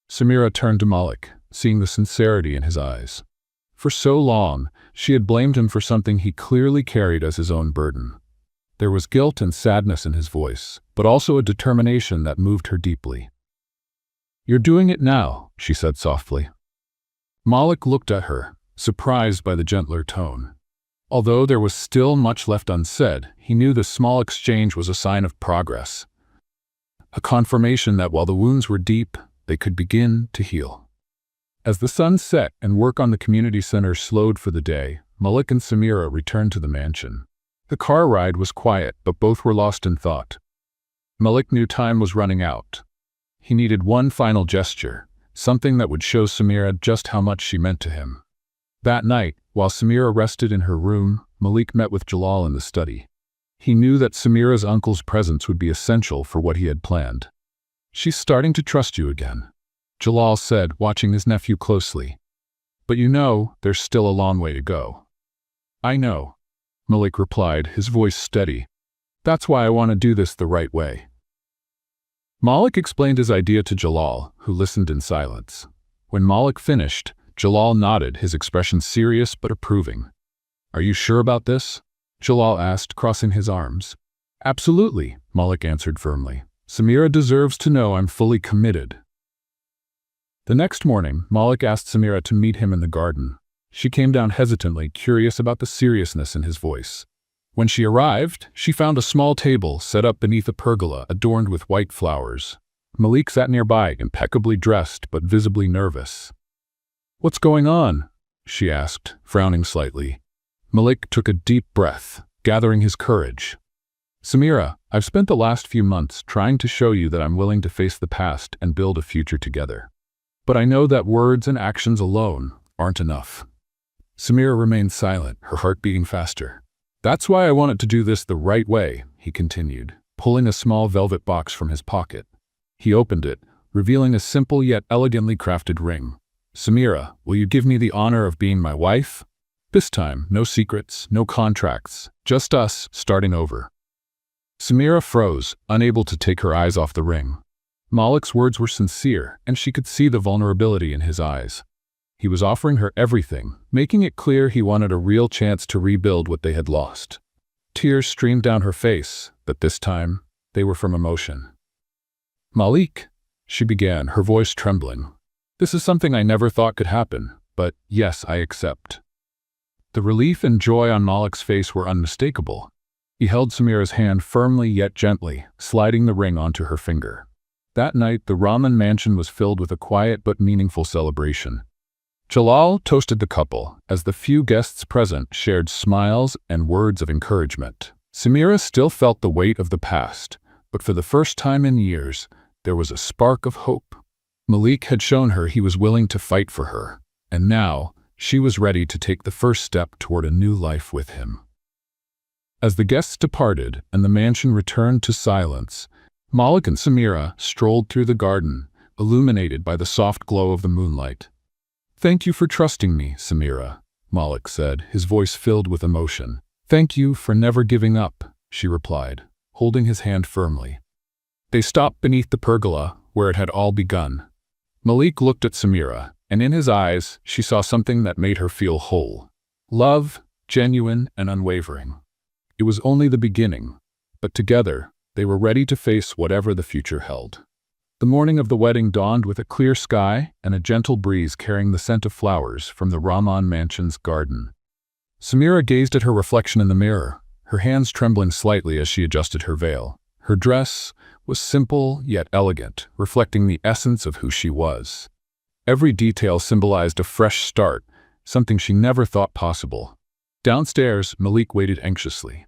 Samira turned to Malik, seeing the sincerity in his eyes. For so long, she had blamed him for something he clearly carried as his own burden. There was guilt and sadness in his voice, but also a determination that moved her deeply. "You're doing it now," she said softly. Malik looked at her, surprised by the gentler tone. Although there was still much left unsaid, he knew the small exchange was a sign of progress. A confirmation that while the wounds were deep, they could begin to heal. As the sun set and work on the community center slowed for the day, Malik and Samira returned to the mansion. The car ride was quiet, but both were lost in thought. Malik knew time was running out. He needed one final gesture, something that would show Samira just how much she meant to him. That night, while Samira rested in her room, Malik met with Jalal in the study. He knew that Samira's uncle's presence would be essential for what he had planned. "She's starting to trust you again," Jalal said, watching his nephew closely. "But you know, there's still a long way to go." "I know," Malik replied, his voice steady. "That's why I want to do this the right way." Malik explained his idea to Jalal, who listened in silence. When Malik finished, Jalal nodded, his expression serious but approving. "Are you sure about this?" Jalal asked, crossing his arms. "Absolutely," Malik answered firmly. "Samira deserves to know I'm fully committed." The next morning, Malik asked Samira to meet him in the garden. She came down hesitantly, curious about the seriousness in his voice. When she arrived, she found a small table set up beneath a pergola adorned with white flowers. Malik sat nearby, impeccably dressed but visibly nervous. "What's going on?" she asked, frowning slightly. Malik took a deep breath, gathering his courage. "Samira, I've spent the last few months trying to show you that I'm willing to face the past and build a future together. But I know that words and actions alone aren't enough." Samira remained silent, her heart beating faster. "That's why I wanted to do this the right way," he continued, pulling a small velvet box from his pocket. He opened it, revealing a simple yet elegantly crafted ring. "Samira, will you give me the honor of being my wife? This time, no secrets, no contracts, just us starting over." Samira froze, unable to take her eyes off the ring. Malik's words were sincere, and she could see the vulnerability in his eyes. He was offering her everything, making it clear he wanted a real chance to rebuild what they had lost. Tears streamed down her face, but this time, they were from emotion. "Malik," she began, her voice trembling. "This is something I never thought could happen, but yes, I accept." The relief and joy on Malik's face were unmistakable. He held Samira's hand firmly yet gently, sliding the ring onto her finger. That night, the Rahman mansion was filled with a quiet but meaningful celebration. Jalal toasted the couple, as the few guests present shared smiles and words of encouragement. Samira still felt the weight of the past, but for the first time in years, there was a spark of hope. Malik had shown her he was willing to fight for her, and now she was ready to take the first step toward a new life with him. As the guests departed and the mansion returned to silence, Malik and Samira strolled through the garden, illuminated by the soft glow of the moonlight. "Thank you for trusting me, Samira," Malik said, his voice filled with emotion. "Thank you for never giving up," she replied, holding his hand firmly. They stopped beneath the pergola, where it had all begun. Malik looked at Samira, and in his eyes, she saw something that made her feel whole. Love, genuine and unwavering. It was only the beginning, but together, they were ready to face whatever the future held. The morning of the wedding dawned with a clear sky and a gentle breeze carrying the scent of flowers from the Rahman mansion's garden. Samira gazed at her reflection in the mirror, her hands trembling slightly as she adjusted her veil. Her dress was simple yet elegant, reflecting the essence of who she was. Every detail symbolized a fresh start, something she never thought possible. Downstairs, Malik waited anxiously.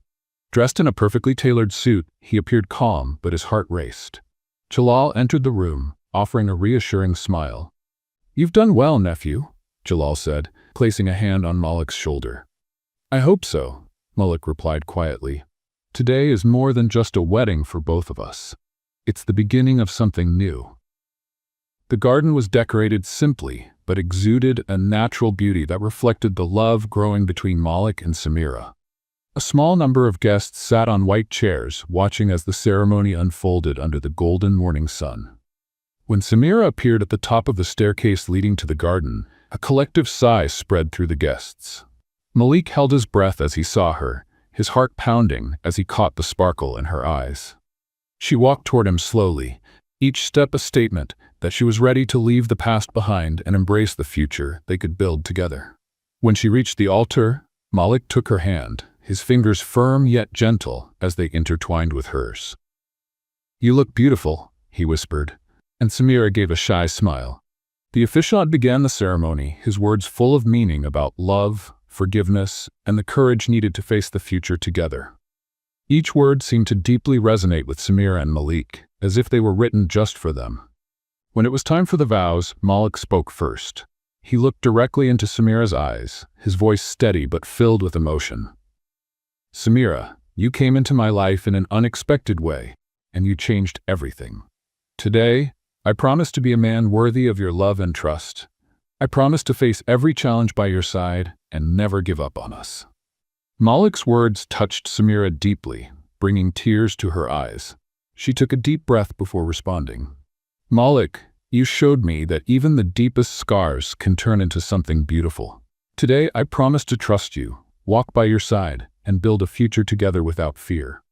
Dressed in a perfectly tailored suit, he appeared calm, but his heart raced. Jalal entered the room, offering a reassuring smile. "You've done well, nephew," Jalal said, placing a hand on Malik's shoulder. "I hope so," Malik replied quietly. Today is more than just a wedding for both of us. It's the beginning of something new. The garden was decorated simply, but exuded a natural beauty that reflected the love growing between Malik and Samira. A small number of guests sat on white chairs, watching as the ceremony unfolded under the golden morning sun. When Samira appeared at the top of the staircase leading to the garden, a collective sigh spread through the guests. Malik held his breath as he saw her, his heart pounding as he caught the sparkle in her eyes. She walked toward him slowly, each step a statement that she was ready to leave the past behind and embrace the future they could build together. When she reached the altar, Malik took her hand, his fingers firm yet gentle as they intertwined with hers. "You look beautiful," he whispered, and Samira gave a shy smile. The officiant began the ceremony, his words full of meaning about love, forgiveness, and the courage needed to face the future together. Each word seemed to deeply resonate with Samira and Malik, as if they were written just for them. When it was time for the vows, Malik spoke first. He looked directly into Samira's eyes, his voice steady but filled with emotion. "Samira, you came into my life in an unexpected way, and you changed everything. Today, I promise to be a man worthy of your love and trust. I promise to face every challenge by your side and never give up on us." Malik's words touched Samira deeply, bringing tears to her eyes. She took a deep breath before responding. "Malik, you showed me that even the deepest scars can turn into something beautiful. Today, I promise to trust you, walk by your side, and build a future together without fear."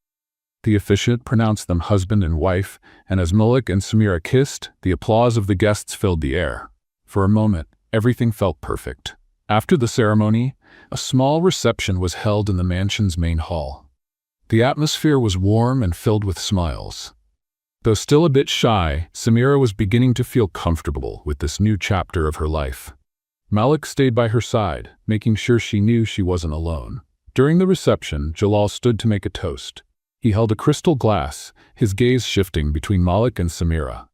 The officiant pronounced them husband and wife, and as Malik and Samira kissed, the applause of the guests filled the air. For a moment, everything felt perfect. After the ceremony, a small reception was held in the mansion's main hall. The atmosphere was warm and filled with smiles. Though still a bit shy, Samira was beginning to feel comfortable with this new chapter of her life. Malik stayed by her side, making sure she knew she wasn't alone. During the reception, Jalal stood to make a toast. He held a crystal glass, his gaze shifting between Malik and Samira.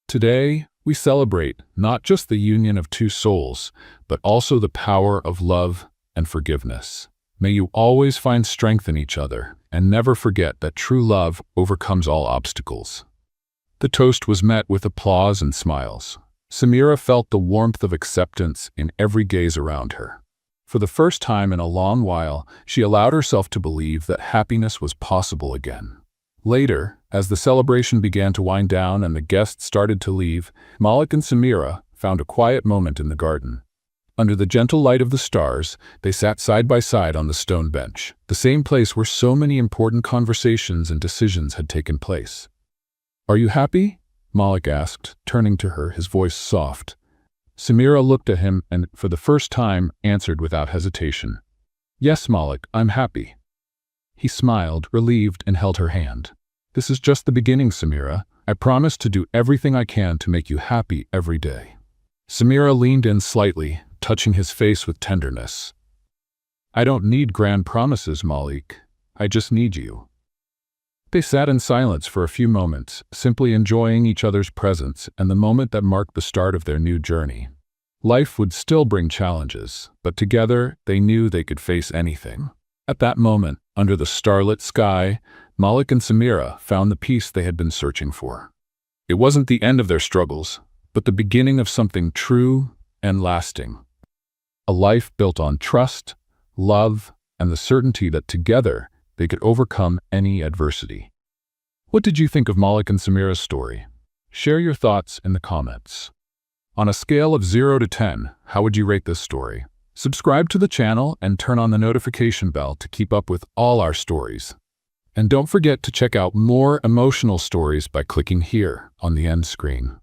"Today, we celebrate not just the union of two souls, but also the power of love and forgiveness. May you always find strength in each other, and never forget that true love overcomes all obstacles." The toast was met with applause and smiles. Samira felt the warmth of acceptance in every gaze around her. For the first time in a long while, she allowed herself to believe that happiness was possible again. Later, as the celebration began to wind down and the guests started to leave, Malik and Samira found a quiet moment in the garden. Under the gentle light of the stars, they sat side by side on the stone bench, the same place where so many important conversations and decisions had taken place. "Are you happy?" Malik asked, turning to her, his voice soft. Samira looked at him and, for the first time, answered without hesitation. "Yes, Malik, I'm happy." He smiled, relieved, and held her hand. "This is just the beginning, Samira. I promise to do everything I can to make you happy every day." Samira leaned in slightly, touching his face with tenderness. "I don't need grand promises, Malik. I just need you." They sat in silence for a few moments, simply enjoying each other's presence and the moment that marked the start of their new journey. Life would still bring challenges, but together they knew they could face anything. At that moment, under the starlit sky, Malik and Samira found the peace they had been searching for. It wasn't the end of their struggles, but the beginning of something true and lasting. A life built on trust, love, and the certainty that together they could overcome any adversity. What did you think of Malik and Samira's story? Share your thoughts in the comments. On a scale of 0 to 10, how would you rate this story? Subscribe to the channel and turn on the notification bell to keep up with all our stories. And don't forget to check out more emotional stories by clicking here on the end screen.